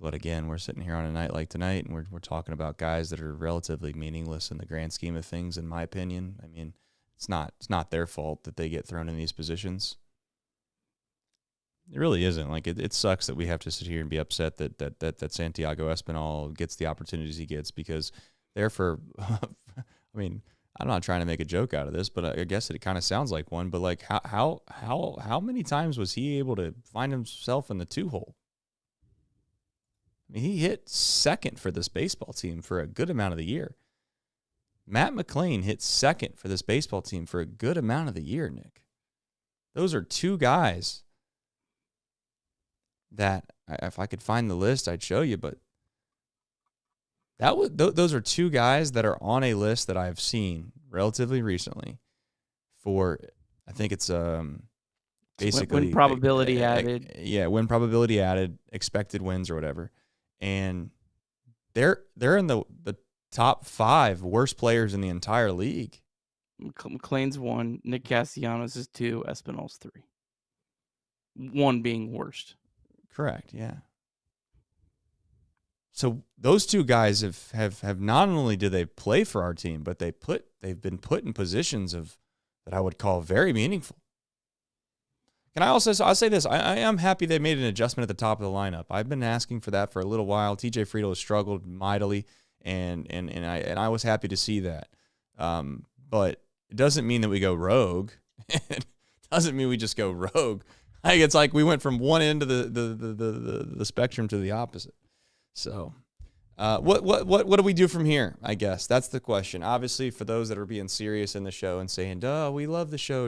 S1: But again, we're sitting here on a night like tonight, and we're talking about guys that are relatively meaningless in the grand scheme of things, in my opinion. I mean, it's not their fault that they get thrown in these positions. It really isn't. Like, it sucks that we have to sit here and be upset that Santiago Espinal gets the opportunities he gets, because therefore, I mean, I'm not trying to make a joke out of this, but I guess it kind of sounds like one. But like, how many times was he able to find himself in the 2-hole? I mean, he hit second for this baseball team for a good amount of the year. Matt McLain hit second for this baseball team for a good amount of the year, Nick. Those are two guys that, if I could find the list, I'd show you, but those are two guys that are on a list that I've seen relatively recently for, I think it's basically
S2: win probability added.
S1: Yeah, win probability added, expected wins or whatever. And they're in the top 5 worst players in the entire league.
S2: McLean's 1, Nick Castellanos is 2, Espinal's 3. 1 being worst.
S1: Correct, yeah. So those two guys have not only do they play for our team, but they've been put in positions that I would call very meaningful. And I'll say this, I am happy they made an adjustment at the top of the lineup. I've been asking for that for a little while. TJ Friedl has struggled mightily, and I was happy to see that. But it doesn't mean that we go rogue. It doesn't mean we just go rogue. It's like we went from one end of the spectrum to the opposite. So, what do we do from here? I guess that's the question. Obviously, for those that are being serious in the show and saying, "Duh, we love the show.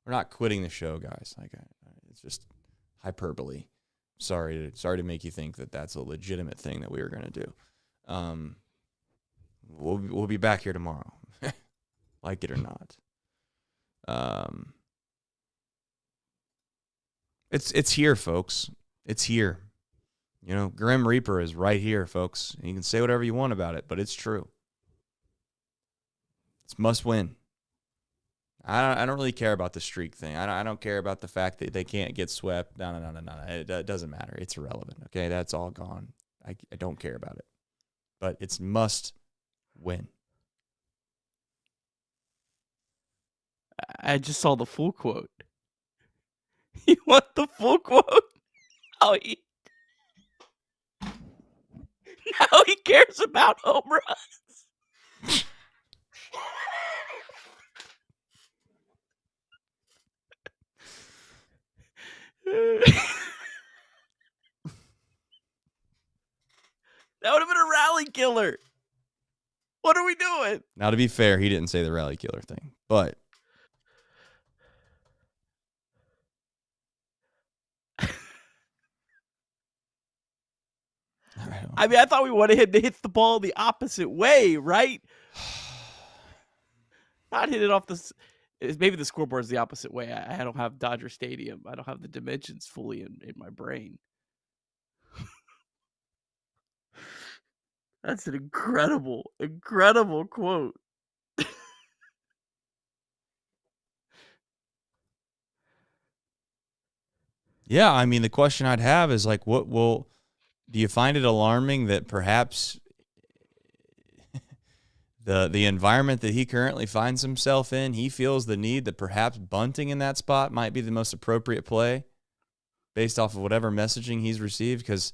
S1: We're not quitting the show, guys." Like, it's just hyperbole. Sorry to make you think that that's a legitimate thing that we were going to do. We'll be back here tomorrow, like it or not. It's here, folks. It's here. You know, Grim Reaper is right here, folks. You can say whatever you want about it, but it's true. It's must win. I don't really care about the streak thing. I don't care about the fact that they can't get swept. No. It doesn't matter. It's irrelevant. Okay, that's all gone. I don't care about it. But it's must win.
S2: I just saw the full quote. You want the full quote? Now he cares about home runs. That would have been a rally killer. What are we doing?
S1: Now, to be fair, he didn't say the rally killer thing, but
S2: I mean, I thought we wanted him to hit the ball the opposite way, right? Not hit it off the. Maybe the scoreboard's the opposite way. I don't have Dodger Stadium. I don't have the dimensions fully in my brain. That's an incredible, incredible quote.
S1: Yeah, I mean, the question I'd have is like, do you find it alarming that perhaps the environment that he currently finds himself in, he feels the need that perhaps bunting in that spot might be the most appropriate play based off of whatever messaging he's received? Because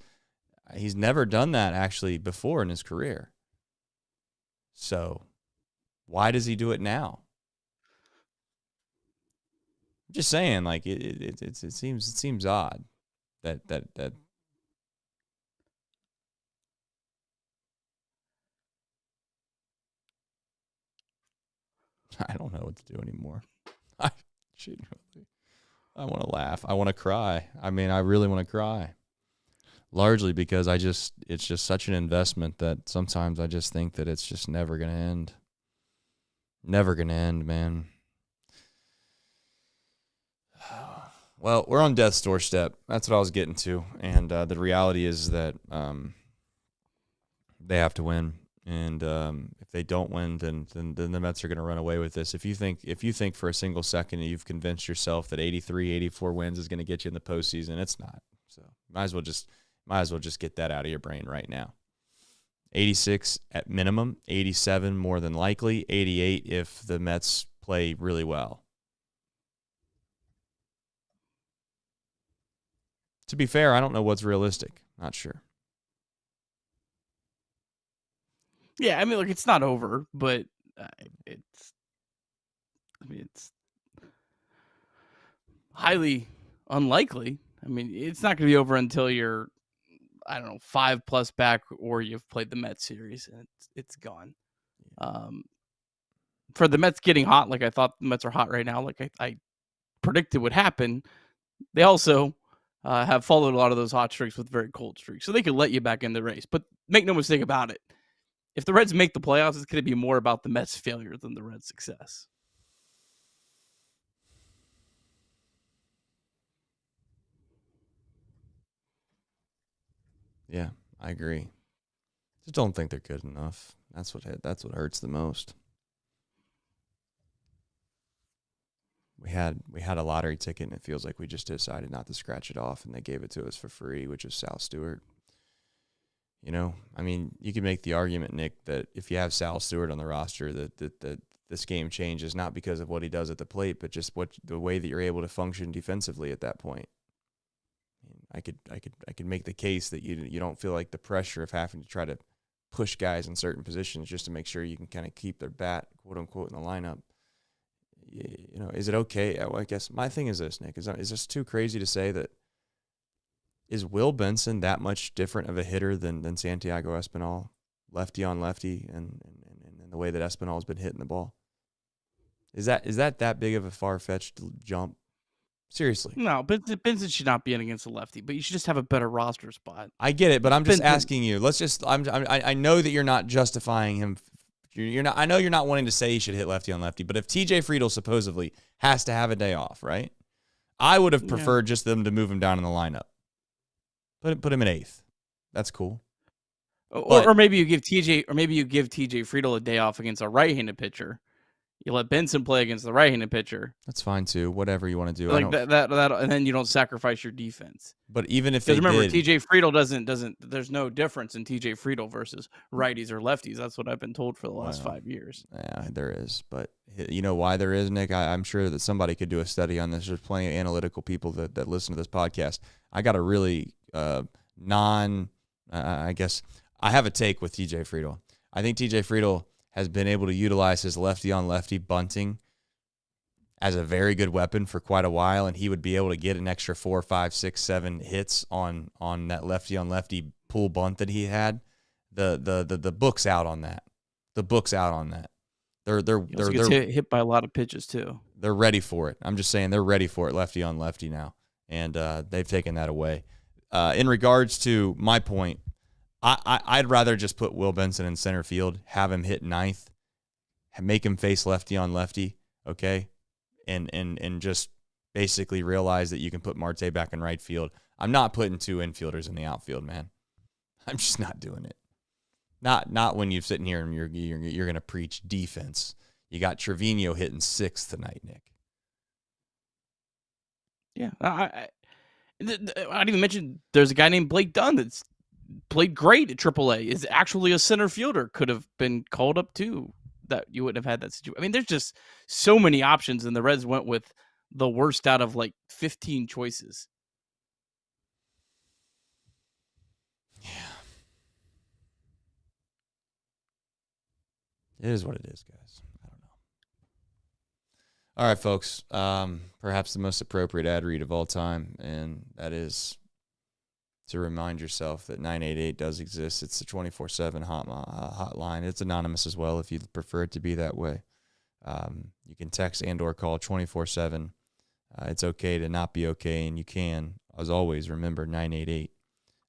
S1: he's never done that actually before in his career. So why does he do it now? I'm just saying, like it seems odd that I don't know what to do anymore. I want to laugh. I want to cry. I mean, I really want to cry. Largely because it's just such an investment that sometimes I just think that it's just never going to end. Never going to end, man. Well, we're on death's doorstep. That's what I was getting to. And the reality is that they have to win. And if they don't win, then the Mets are going to run away with this. If you think for a single second you've convinced yourself that 83, 84 wins is going to get you in the postseason, it's not. So might as well just get that out of your brain right now. 86 at minimum, 87 more than likely, 88 if the Mets play really well. To be fair, I don't know what's realistic. Not sure.
S2: Yeah, I mean, look, it's not over, but it's highly unlikely. I mean, it's not going to be over until you're, I don't know, 5+ back, or you've played the Mets series and it's gone. For the Mets getting hot, like I thought the Mets are hot right now, like I predicted would happen, they also have followed a lot of those hot streaks with very cold streaks, so they could let you back in the race. But make no mistake about it, if the Reds make the playoffs, it's going to be more about the Mets' failure than the Reds' success.
S1: Yeah, I agree. Just don't think they're good enough. That's what hurts the most. We had a lottery ticket, and it feels like we just decided not to scratch it off, and they gave it to us for free, which is Sal Stewart. You know, I mean, you can make the argument, Nick, that if you have Sal Stewart on the roster, that this game changes not because of what he does at the plate, but just the way that you're able to function defensively at that point. I could make the case that you don't feel like the pressure of having to try to push guys in certain positions just to make sure you can kind of keep their bat, quote unquote, in the lineup. You know, is it okay? Well, I guess my thing is this, Nick, is this too crazy to say that? Is Will Benson that much different of a hitter than Santiago Espinal, lefty on lefty, and the way that Espinal's been hitting the ball? Is that big of a far-fetched jump? Seriously.
S2: No, Benson should not be in against a lefty, but you should just have a better roster spot.
S1: I get it, but I'm just asking you. I know that you're not justifying him. You're not. I know you're not wanting to say he should hit lefty on lefty, but if TJ Friedl supposedly has to have a day off, right? I would have preferred just them to move him down in the lineup. Put him in eighth. That's cool.
S2: Or maybe you give TJ Friedl a day off against a right-handed pitcher. You let Benson play against the right-handed pitcher.
S1: That's fine too. Whatever you want to do.
S2: Like that, and then you don't sacrifice your defense.
S1: But even if they
S2: remember,
S1: did,
S2: TJ Friedl doesn't. There's no difference in TJ Friedl versus righties or lefties. That's what I've been told for the last 5 years.
S1: Yeah, there is. But you know why there is, Nick? I'm sure that somebody could do a study on this. There's plenty of analytical people that listen to this podcast. I got a really I guess I have a take with TJ Friedl. I think TJ Friedl has been able to utilize his lefty-on-lefty bunting as a very good weapon for quite a while, and he would be able to get an extra 4, 5, 6, 7 hits on that lefty-on-lefty pull bunt that he had. The book's out on that. The book's out on that. They're
S2: hit by a lot of pitches too.
S1: They're ready for it. I'm just saying they're ready for it, lefty-on-lefty now, and they've taken that away. In regards to my point, I'd rather just put Will Benson in center field, have him hit ninth, make him face lefty on lefty, okay? and just basically realize that you can put Marte back in right field. I'm not putting 2 infielders in the outfield, man. I'm just not doing it. Not when you're sitting here and you're going to preach defense. You got Trevino hitting 6th tonight, Nick.
S2: Yeah, I didn't even mention there's a guy named Blake Dunn that's played great at AAA. Is actually a center fielder. Could have been called up too. That you wouldn't have had that situation. I mean, there's just so many options, and the Reds went with the worst out of like 15 choices.
S1: Yeah. It is what it is, guys. I don't know. All right, folks. Perhaps the most appropriate ad read of all time, and that is to remind yourself that 988 does exist. It's a 24/7 hotline. It's anonymous as well if you prefer it to be that way. You can text and or call 24/7. It's okay to not be okay, and you can, as always, remember 988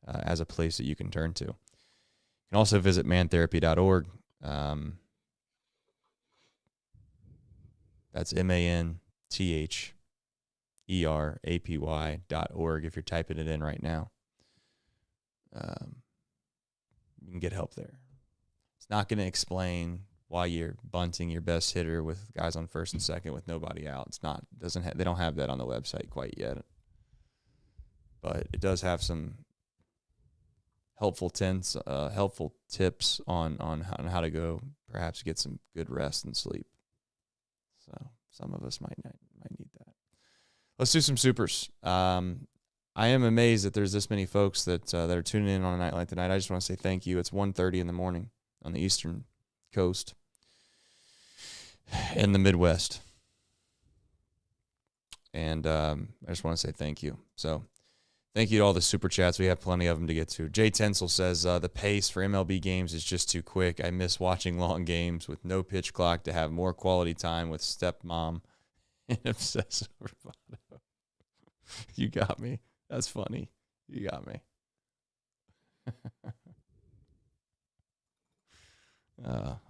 S1: as a place that you can turn to. You can also visit mantherapy.org. That's MANTHERAPY.org if you're typing it in right now. You can get help there. It's not going to explain why you're bunting your best hitter with guys on first and second with nobody out. It's not. They don't have that on the website quite yet. But it does have some helpful tips on how to go perhaps get some good rest and sleep. So some of us might need that. Let's do some supers. I am amazed that there's this many folks that are tuning in on a night like tonight. I just want to say thank you. It's 1:30 in the morning on the Eastern Coast in the Midwest. And I just want to say thank you. So thank you to all the super chats. We have plenty of them to get to. Jay Tensel says, the pace for MLB games is just too quick. I miss watching long games with no pitch clock to have more quality time with stepmom and obsessive bravado. You got me. That's funny. You got me.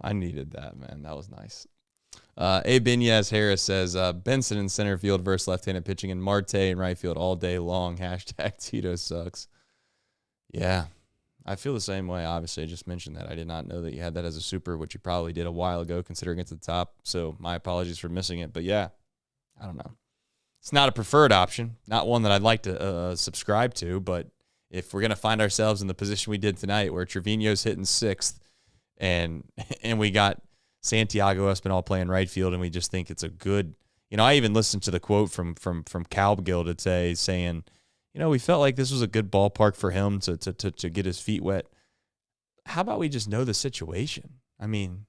S1: I needed that, man. That was nice. A. Binez Harris says, Benson in center field versus left-handed pitching and Marte in right field all day long. Hashtag Tito sucks. Yeah, I feel the same way. Obviously, I just mentioned that. I did not know that you had that as a super, which you probably did a while ago considering it's at the top. So my apologies for missing it. But yeah, I don't know. It's not a preferred option, not one that I'd like to subscribe to, but if we're going to find ourselves in the position we did tonight where Trevino's hitting 6th and we got Santiago Espinal playing right field and we just think it's a good, I even listened to the quote from Calgill today saying, we felt like this was a good ballpark for him to get his feet wet. How about we just know the situation? I mean,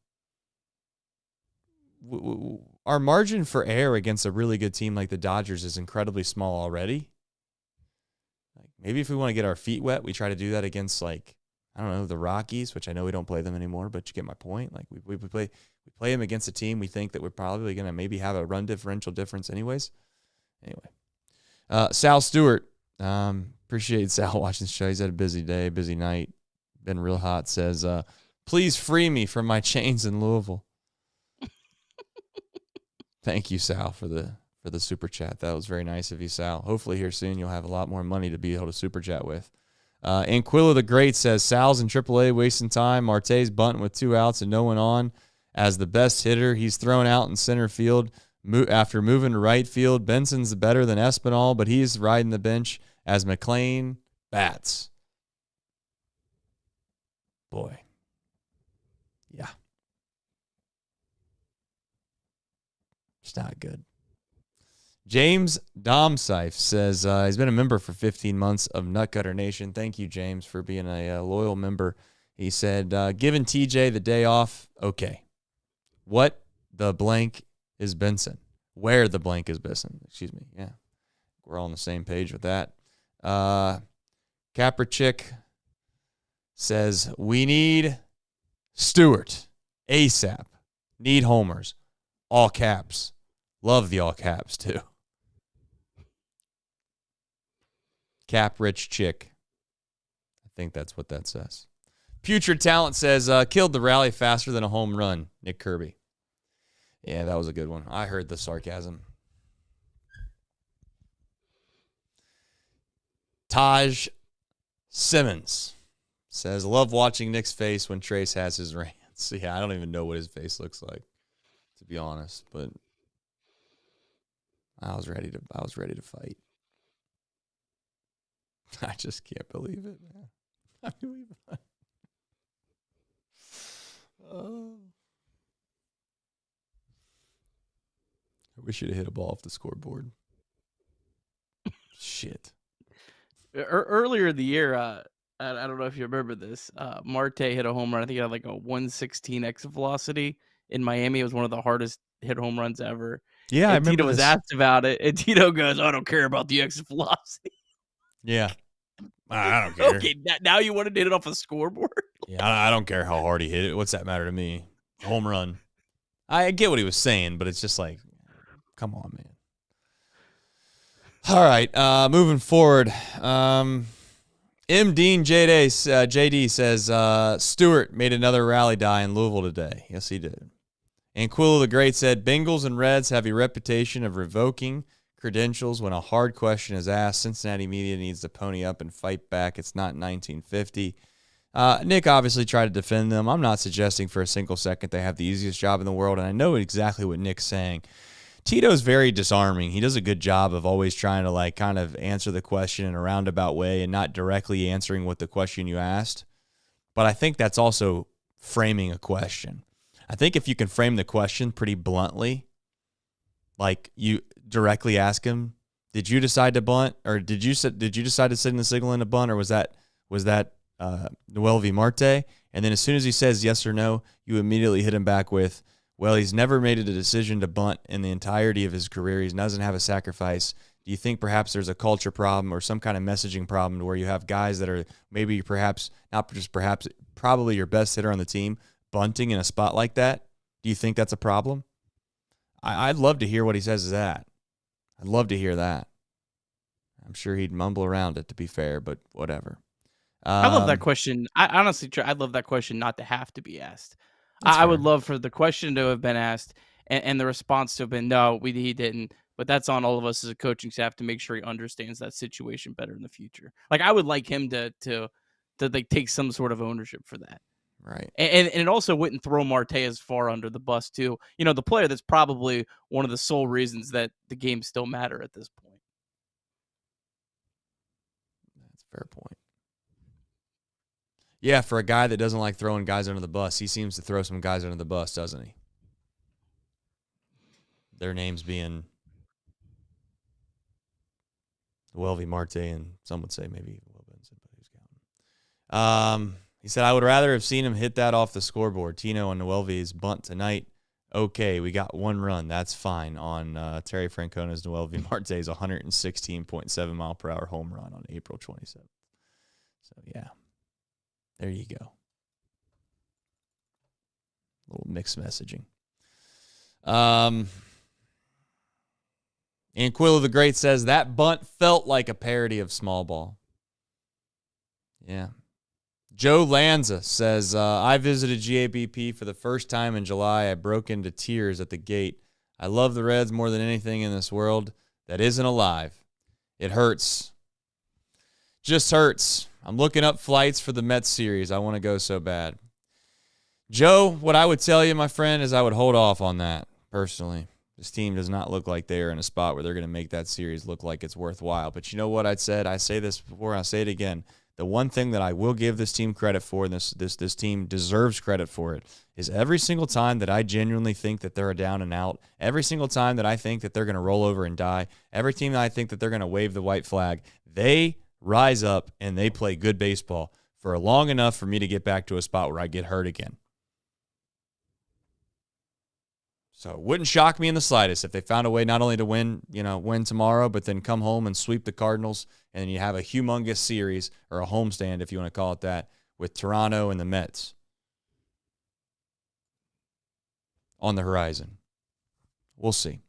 S1: our margin for error against a really good team like the Dodgers is incredibly small already. Like maybe if we want to get our feet wet, we try to do that against the Rockies, which I know we don't play them anymore, but you get my point. Like we play them against a team we think that we're probably going to maybe have a run differential difference anyways. Anyway, Sal Stewart, appreciate Sal watching the show. He's had a busy day, busy night, been real hot. Says, please free me from my chains in Louisville. Thank you, Sal, for the super chat. That was very nice of you, Sal. Hopefully here soon you'll have a lot more money to be able to super chat with. Anquilla the Great says, Sal's in AAA wasting time. Marte's bunting with 2 outs and no one on. As the best hitter, he's thrown out in center field after moving to right field. Benson's better than Espinal, but he's riding the bench as McClain bats. Boy. Yeah. It's not good. James Domsife says he's been a member for 15 months of Nutcutter Nation. Thank you, James, for being a loyal member. He said, giving TJ the day off, okay. What the blank is Benson? Where the blank is Benson? Excuse me. Yeah, we're all on the same page with that. Caprichick says, we need Stewart ASAP. Need homers. All caps. Love the all caps, too. Cap rich chick. I think that's what that says. Putrid Talent says, killed the rally faster than a home run, Nick Kirby. Yeah, that was a good one. I heard the sarcasm. Taj Simmons says, love watching Nick's face when Trace has his rants. Yeah, I don't even know what his face looks like, to be honest, but I was ready to fight. I just can't believe it, man. I believe it. Oh. I wish you'd have hit a ball off the scoreboard. Shit.
S2: Earlier in the year, I don't know if you remember this. Marte hit a home run. I think he had like a 116 exit velocity in Miami. It was one of the hardest hit home runs ever.
S1: Yeah, I
S2: and
S1: remember
S2: Tito was
S1: this.
S2: asked about it, and Tito goes, "I don't care about the exit velocity."
S1: Yeah. I don't care.
S2: Okay, now you wanted to hit it off a scoreboard?
S1: Yeah, I don't care how hard he hit it. What's that matter to me? Home run. I get what he was saying, but it's just like, come on, man. All right, moving forward. M. Dean JD says, Stewart made another rally die in Louisville today. Yes, he did. And Quillo the Great said, Bengals and Reds have a reputation of revoking credentials when a hard question is asked. Cincinnati media needs to pony up and fight back. It's not 1950. Nick obviously tried to defend them. I'm not suggesting for a single second they have the easiest job in the world, and I know exactly what Nick's saying. Tito's very disarming. He does a good job of always trying to like kind of answer the question in a roundabout way and not directly answering what the question you asked. But I think that's also framing a question. I think if you can frame the question pretty bluntly, like you directly ask him, did you decide to bunt, or did you decide to send the signal in a bunt, or was that Noel V. Marte? And then as soon as he says yes or no, you immediately hit him back with, well, he's never made a decision to bunt in the entirety of his career. He doesn't have a sacrifice. Do you think perhaps there's a culture problem or some kind of messaging problem where you have guys that are maybe perhaps, not just perhaps, probably your best hitter on the team bunting in a spot like that? Do you think that's a problem? I'd love to hear what he says to that. I'd love to hear that. I'm sure he'd mumble around it, to be fair, but whatever.
S2: I love that question. I honestly, I'd love that question not to have to be asked. I would love for the question to have been asked and the response to have been, no, he didn't. But that's on all of us as a coaching staff to make sure he understands that situation better in the future. Like, I would like him to like take some sort of ownership for that.
S1: Right.
S2: And it also wouldn't throw Marte as far under the bus, too. You know, the player that's probably one of the sole reasons that the games still matter at this point.
S1: That's a fair point. Yeah, for a guy that doesn't like throwing guys under the bus, he seems to throw some guys under the bus, doesn't he? Their names being Welvy Marte, and some would say maybe Will Benson, but who's counting? He said, I would rather have seen him hit that off the scoreboard. Tino and Noelvi's bunt tonight. Okay, we got one run. That's fine on Terry Francona's Noelvi Marte's 116.7-mile-per-hour home run on April 27th. So, yeah. There you go. A little mixed messaging. And Quillo the Great says, that bunt felt like a parody of small ball. Yeah. Joe Lanza says, I visited GABP for the first time in July. I broke into tears at the gate. I love the Reds more than anything in this world that isn't alive. It hurts. Just hurts. I'm looking up flights for the Mets series. I want to go so bad. Joe, what I would tell you, my friend, is I would hold off on that, personally. This team does not look like they're in a spot where they're going to make that series look like it's worthwhile. But you know what I said? I say this before, I'll say it again. The one thing that I will give this team credit for, and this team deserves credit for it, is every single time that I genuinely think that they're a down and out, every single time that I think that they're going to roll over and die, every team that I think that they're going to wave the white flag, they rise up and they play good baseball for long enough for me to get back to a spot where I get hurt again. So it wouldn't shock me in the slightest if they found a way not only to win tomorrow, but then come home and sweep the Cardinals, and then you have a humongous series, or a homestand, if you want to call it that, with Toronto and the Mets on the horizon. We'll see.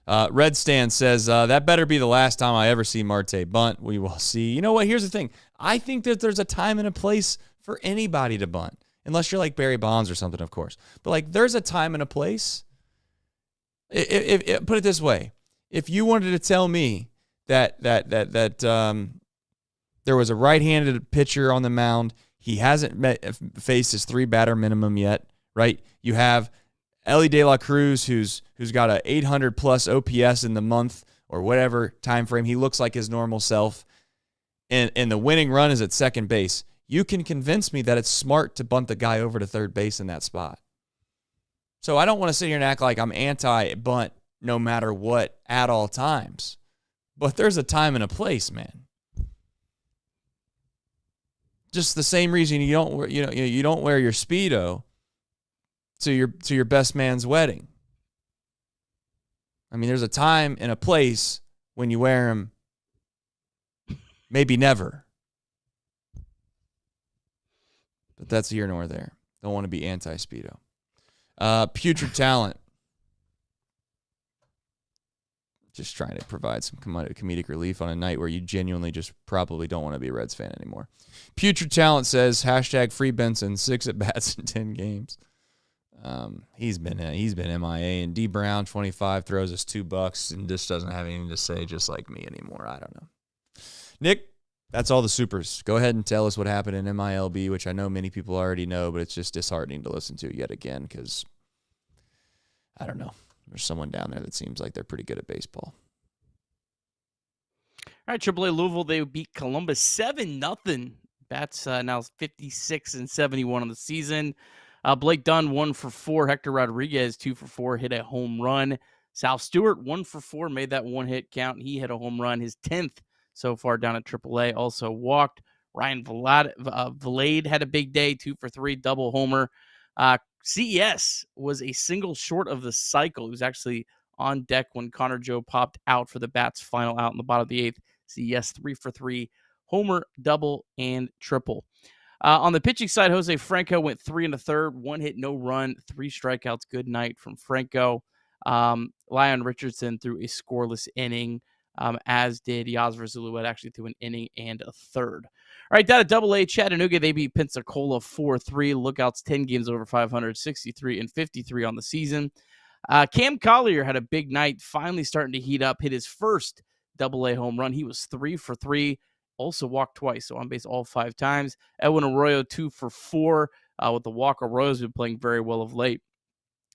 S1: Red Stan says, that better be the last time I ever see Marte bunt. We will see. You know what? Here's the thing. I think that there's a time and a place for anybody to bunt, unless you're like Barry Bonds or something, of course. But like, there's a time and a place. If put it this way, if you wanted to tell me that There was a right-handed pitcher on the mound. He hasn't faced his 3-batter minimum yet, right? You have Ellie De La Cruz, who's got a 800-plus OPS in the month or whatever time frame. He looks like his normal self. And the winning run is at second base. You can convince me that it's smart to bunt the guy over to third base in that spot. So I don't want to sit here and act like I'm anti-bunt no matter what at all times. But there's a time and a place, man. Just the same reason you don't wear your Speedo to your best man's wedding. I mean, there's a time and a place when you wear them. Maybe never. But that's here nor there. Don't want to be anti-Speedo. Putrid talent. Just trying to provide some comedic relief on a night where you genuinely just probably don't want to be a Reds fan anymore. Putrid talent says, #free Benson, 6 at-bats in 10 games. He's been MIA. And D. Brown, 25, throws us $2 and just doesn't have anything to say, just like me anymore. I don't know. Nick, that's all the supers. Go ahead and tell us what happened in MILB, which I know many people already know, but it's just disheartening to listen to yet again because, I don't know, there's someone down there that seems like they're pretty good at baseball.
S2: All right, AAA Louisville, they beat Columbus 7-0. Bats now 56-71 on the season. Blake Dunn 1 for 4. Hector Rodriguez 2 for 4, hit a home run. Sal Stewart 1 for 4, made that one hit count. He hit a home run, his 10th so far down at AAA. Also walked. Ryan Vlade had a big day, 2 for 3, double homer. CES was a single short of the cycle. He was actually on deck when Connor Joe popped out for the Bats' final out in the bottom of the 8th. CES 3 for 3, homer, double, and triple. On the pitching side, Jose Franco went 3 1/3, 1 hit, no run, 3 strikeouts. Good night from Franco. Lyon Richardson threw a scoreless inning, as did Yasver Zuluet, actually threw an inning and a third. All right, down at AA, Chattanooga, they beat Pensacola 4-3. Lookouts 10 games over 500, 63 and 53 on the season. Cam Collier had a big night, finally starting to heat up, hit his first AA home run. He was 3 for 3. Also walked twice, so on base all 5 times. Edwin Arroyo 2 for 4 with the walk. Arroyo's been playing very well of late.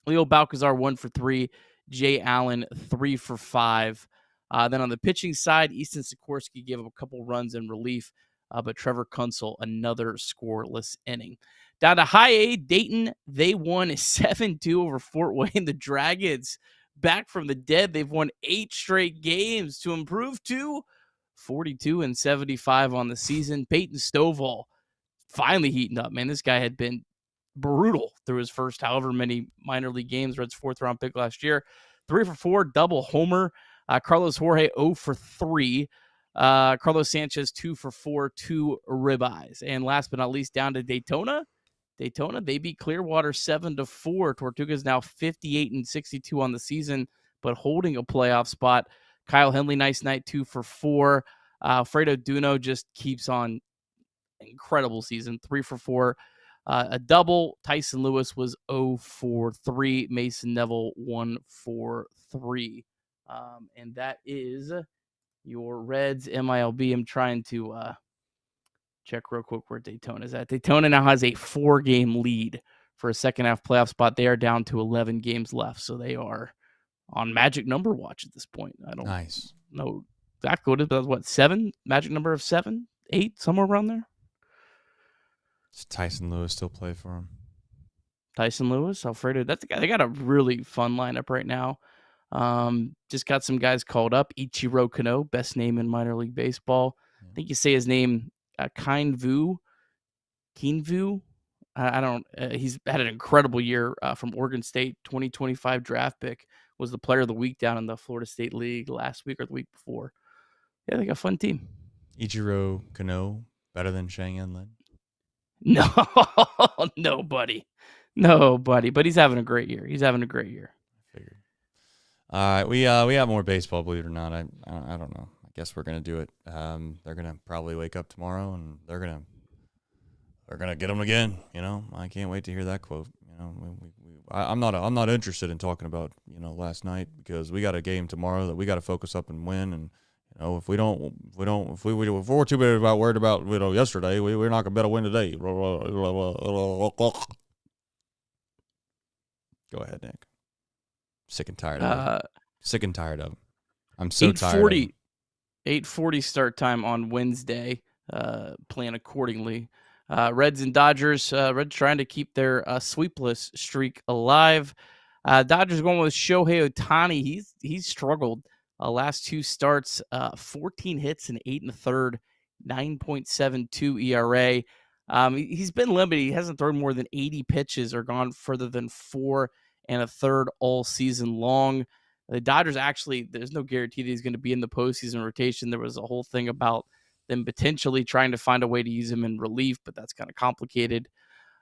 S2: Leo Balcazar 1 for 3. Jay Allen 3 for 5. Then on the pitching side, Easton Sikorsky gave up a couple runs in relief, but Trevor Kunsel another scoreless inning. Down to High A, Dayton, they won 7-2 over Fort Wayne. The Dragons back from the dead. They've won 8 straight games to improve to 42-75 on the season. Peyton Stovall finally heating up, man. This guy had been brutal through his first however many minor league games. Reds 4th-round pick last year. 3 for 4, double homer. Carlos Jorge 0 for 3. Carlos Sanchez 2 for 4, 2 ribeyes. And last but not least, down to Daytona. Daytona, they beat Clearwater 7-4. Tortugas now 58-62 on the season, but holding a playoff spot. Kyle Henley, nice night, 2 for 4. Fredo Duno just keeps on incredible season, 3 for 4. A double. Tyson Lewis was 0 for 3. Mason Neville 1 for 3. And that is your Reds MILB. I'm trying to check real quick where Daytona is at. Daytona now has a 4-game lead for a second half playoff spot. They are down to 11 games left, so they are on magic number watch at this point. I don't know exactly what it is, but 7? Magic number of 7, 8, somewhere around there.
S1: Does Tyson Lewis still play for him?
S2: Tyson Lewis, Alfredo. That's the guy. They got a really fun lineup right now. Just got some guys called up. Ichiro Kano, best name in minor league baseball. I think you say his name, Keenvu. I don't. He's had an incredible year from Oregon State. 2025 draft pick, was the player of the week down in the Florida State League last week or the week before. Yeah, they got a fun team.
S1: Ichiro Kano better than Shang-En Lin?
S2: No, nobody. But he's having a great year.
S1: I figured. All right, we have more baseball, believe it or not. I don't know. I guess we're gonna do it. They're gonna probably wake up tomorrow and they're gonna get them again. You know, I can't wait to hear that quote. You know, I'm not interested in talking about last night because we got a game tomorrow that we got to focus up and win, and If we're too worried about yesterday, we're not gonna bet a win today. Go ahead, Nick. Sick and tired of it. Sick and tired of it. I'm so tired of it.
S2: 8:40 start time on Wednesday. Plan accordingly. Reds and Dodgers. Reds trying to keep their sweepless streak alive. Dodgers going with Shohei Ohtani. He's struggled. Last 2 starts, 14 hits and 8 1/3, 9.72 ERA. He's been limited. He hasn't thrown more than 80 pitches or gone further than 4 1/3 all season long. The Dodgers actually, there's no guarantee that he's going to be in the postseason rotation. There was a whole thing about them potentially trying to find a way to use him in relief, but that's kind of complicated.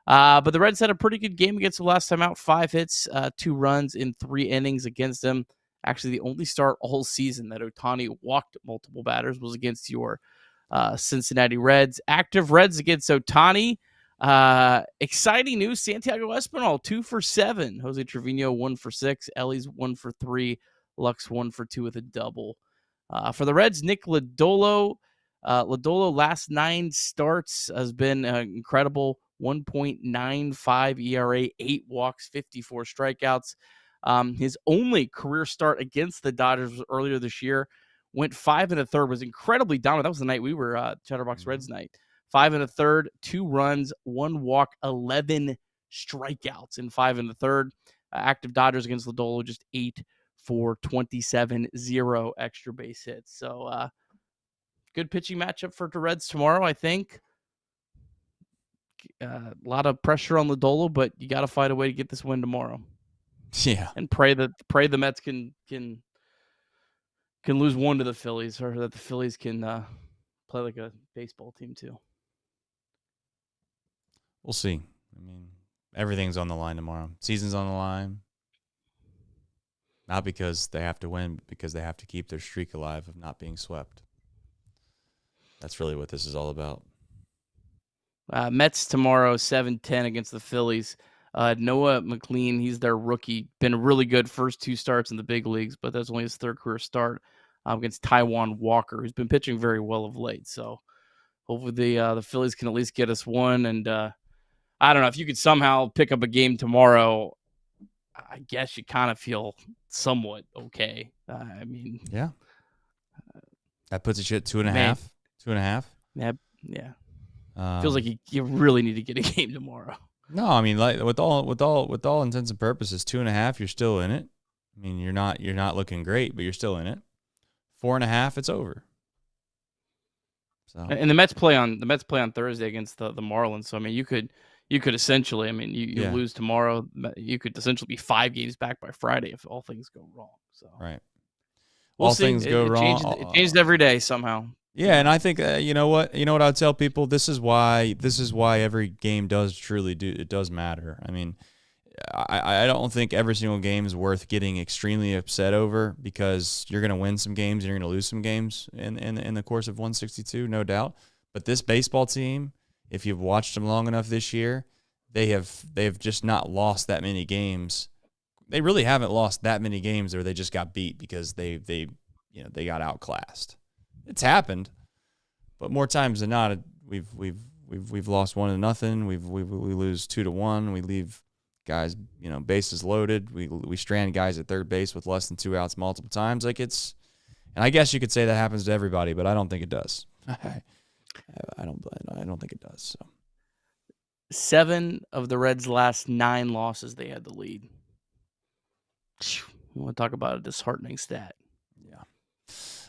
S2: But the Reds had a pretty good game against the last time out. 5 hits, 2 runs in 3 innings against them. Actually, the only start all season that Ohtani walked multiple batters was against your Cincinnati Reds. Active Reds against Ohtani. Exciting news. Santiago Espinal, 2 for 7. Jose Trevino, 1 for 6. Ellie's 1 for 3. Lux, 1 for 2 with a double. For the Reds, Nick Lodolo. Lodolo, last 9 starts has been incredible. 1.95 ERA, 8 walks, 54 strikeouts. His only career start against the Dodgers was earlier this year. Went 5 1/3, was incredibly dominant. That was the night we were Chatterbox Reds night. 5 1/3, 2 runs, 1 walk, 11 strikeouts in 5 1/3. Active Dodgers against Lodolo, just 8 for 27, 0 extra base hits. So good pitching matchup for the Reds tomorrow, I think. A lot of pressure on Lodolo, but you got to find a way to get this win tomorrow.
S1: Yeah,
S2: and pray the Mets can lose 1 to the Phillies, or that the Phillies can play like a baseball team too.
S1: We'll see. I mean, everything's on the line tomorrow. Season's on the line. Not because they have to win, but because they have to keep their streak alive of not being swept. That's really what this is all about.
S2: Mets tomorrow, 7-10 against the Phillies. Noah McLean, he's their rookie. Been really good first 2 starts in the big leagues, but that's only his 3rd career start against Taijuan Walker, who's been pitching very well of late. So hopefully the Phillies can at least get us one. And I don't know, if you could somehow pick up a game tomorrow, I guess you kind of feel somewhat okay. I mean,
S1: yeah, that puts you at 2.5. 2.5.
S2: Yeah. Feels like you really need to get a game tomorrow.
S1: No, I mean, like with all intents and purposes, 2.5, you're still in it. I mean, you're not looking great, but you're still in it. 4.5, it's over. So,
S2: and the Mets play on Thursday against the Marlins. So I mean, you could essentially, I mean, you lose tomorrow, you could essentially be 5 games back by Friday if all things go wrong. So
S1: right,
S2: all things go wrong. It changes every day somehow.
S1: Yeah, and I think you know what I'd tell people, this is why every game does matter. I mean, I don't think every single game is worth getting extremely upset over, because you're going to win some games and you're going to lose some games in the course of 162, no doubt. But this baseball team, if you've watched them long enough this year, they have just not lost that many games. They really haven't lost that many games where they just got beat because they got outclassed. It's happened, but more times than not, we've lost 1-0. We lose 2-1. We leave guys, bases loaded. We strand guys at third base with less than 2 outs multiple times. Like, and I guess you could say that happens to everybody, but I don't think it does. I don't think it does. So
S2: 7 of the Reds' last 9 losses, they had the lead. You want to talk about a disheartening stat?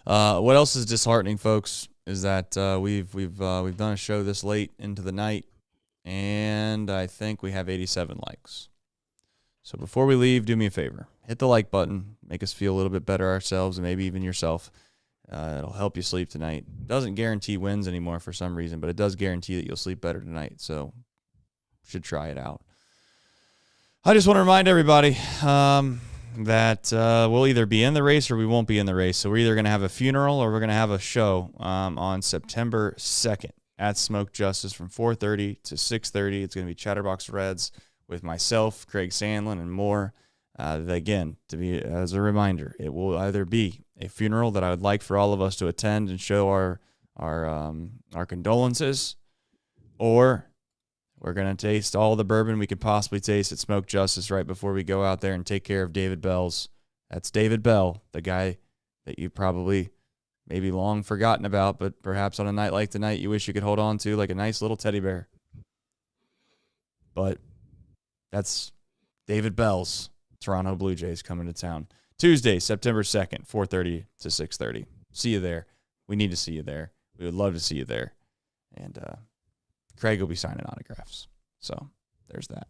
S1: What else is disheartening, folks, is that we've done a show this late into the night, and I think we have 87 likes. So before we leave, do me a favor. Hit the like button. Make us feel a little bit better ourselves, and maybe even yourself. It'll help you sleep tonight. Doesn't guarantee wins anymore for some reason, but it does guarantee that you'll sleep better tonight. So should try it out. I just want to remind everybody that we'll either be in the race or we won't be in the race. So we're either going to have a funeral or we're going to have a show on September 2nd at Smoke Justice from 4:30 to 6:30. It's going to be Chatterbox Reds with myself, Craig Sandlin, and more. Again, as a reminder, it will either be a funeral that I would like for all of us to attend and show our condolences, or we're going to taste all the bourbon we could possibly taste at Smoke Justice right before we go out there and take care of David Bell's. That's David Bell, the guy that you probably maybe long forgotten about, but perhaps on a night like tonight you wish you could hold on to like a nice little teddy bear. But that's David Bell's Toronto Blue Jays coming to town. Tuesday, September 2nd, 4:30 to 6:30. See you there. We need to see you there. We would love to see you there. And Craig will be signing autographs. So there's that.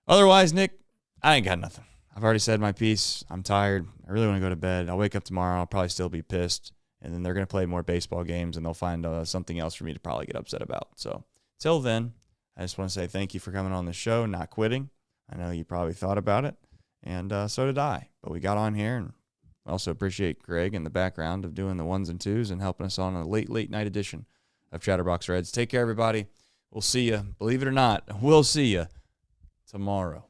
S1: Otherwise, Nick, I ain't got nothing. I've already said my piece. I'm tired. I really want to go to bed. I'll wake up tomorrow. I'll probably still be pissed. And then they're going to play more baseball games, and they'll find something else for me to probably get upset about. So till then, I just want to say thank you for coming on the show, not quitting. I know you probably thought about it, and so did I. But we got on here, and I also appreciate Greg in the background of doing the ones and twos and helping us on a late night edition of Chatterbox Reds. Take care, everybody. We'll see you. Believe it or not, we'll see you tomorrow.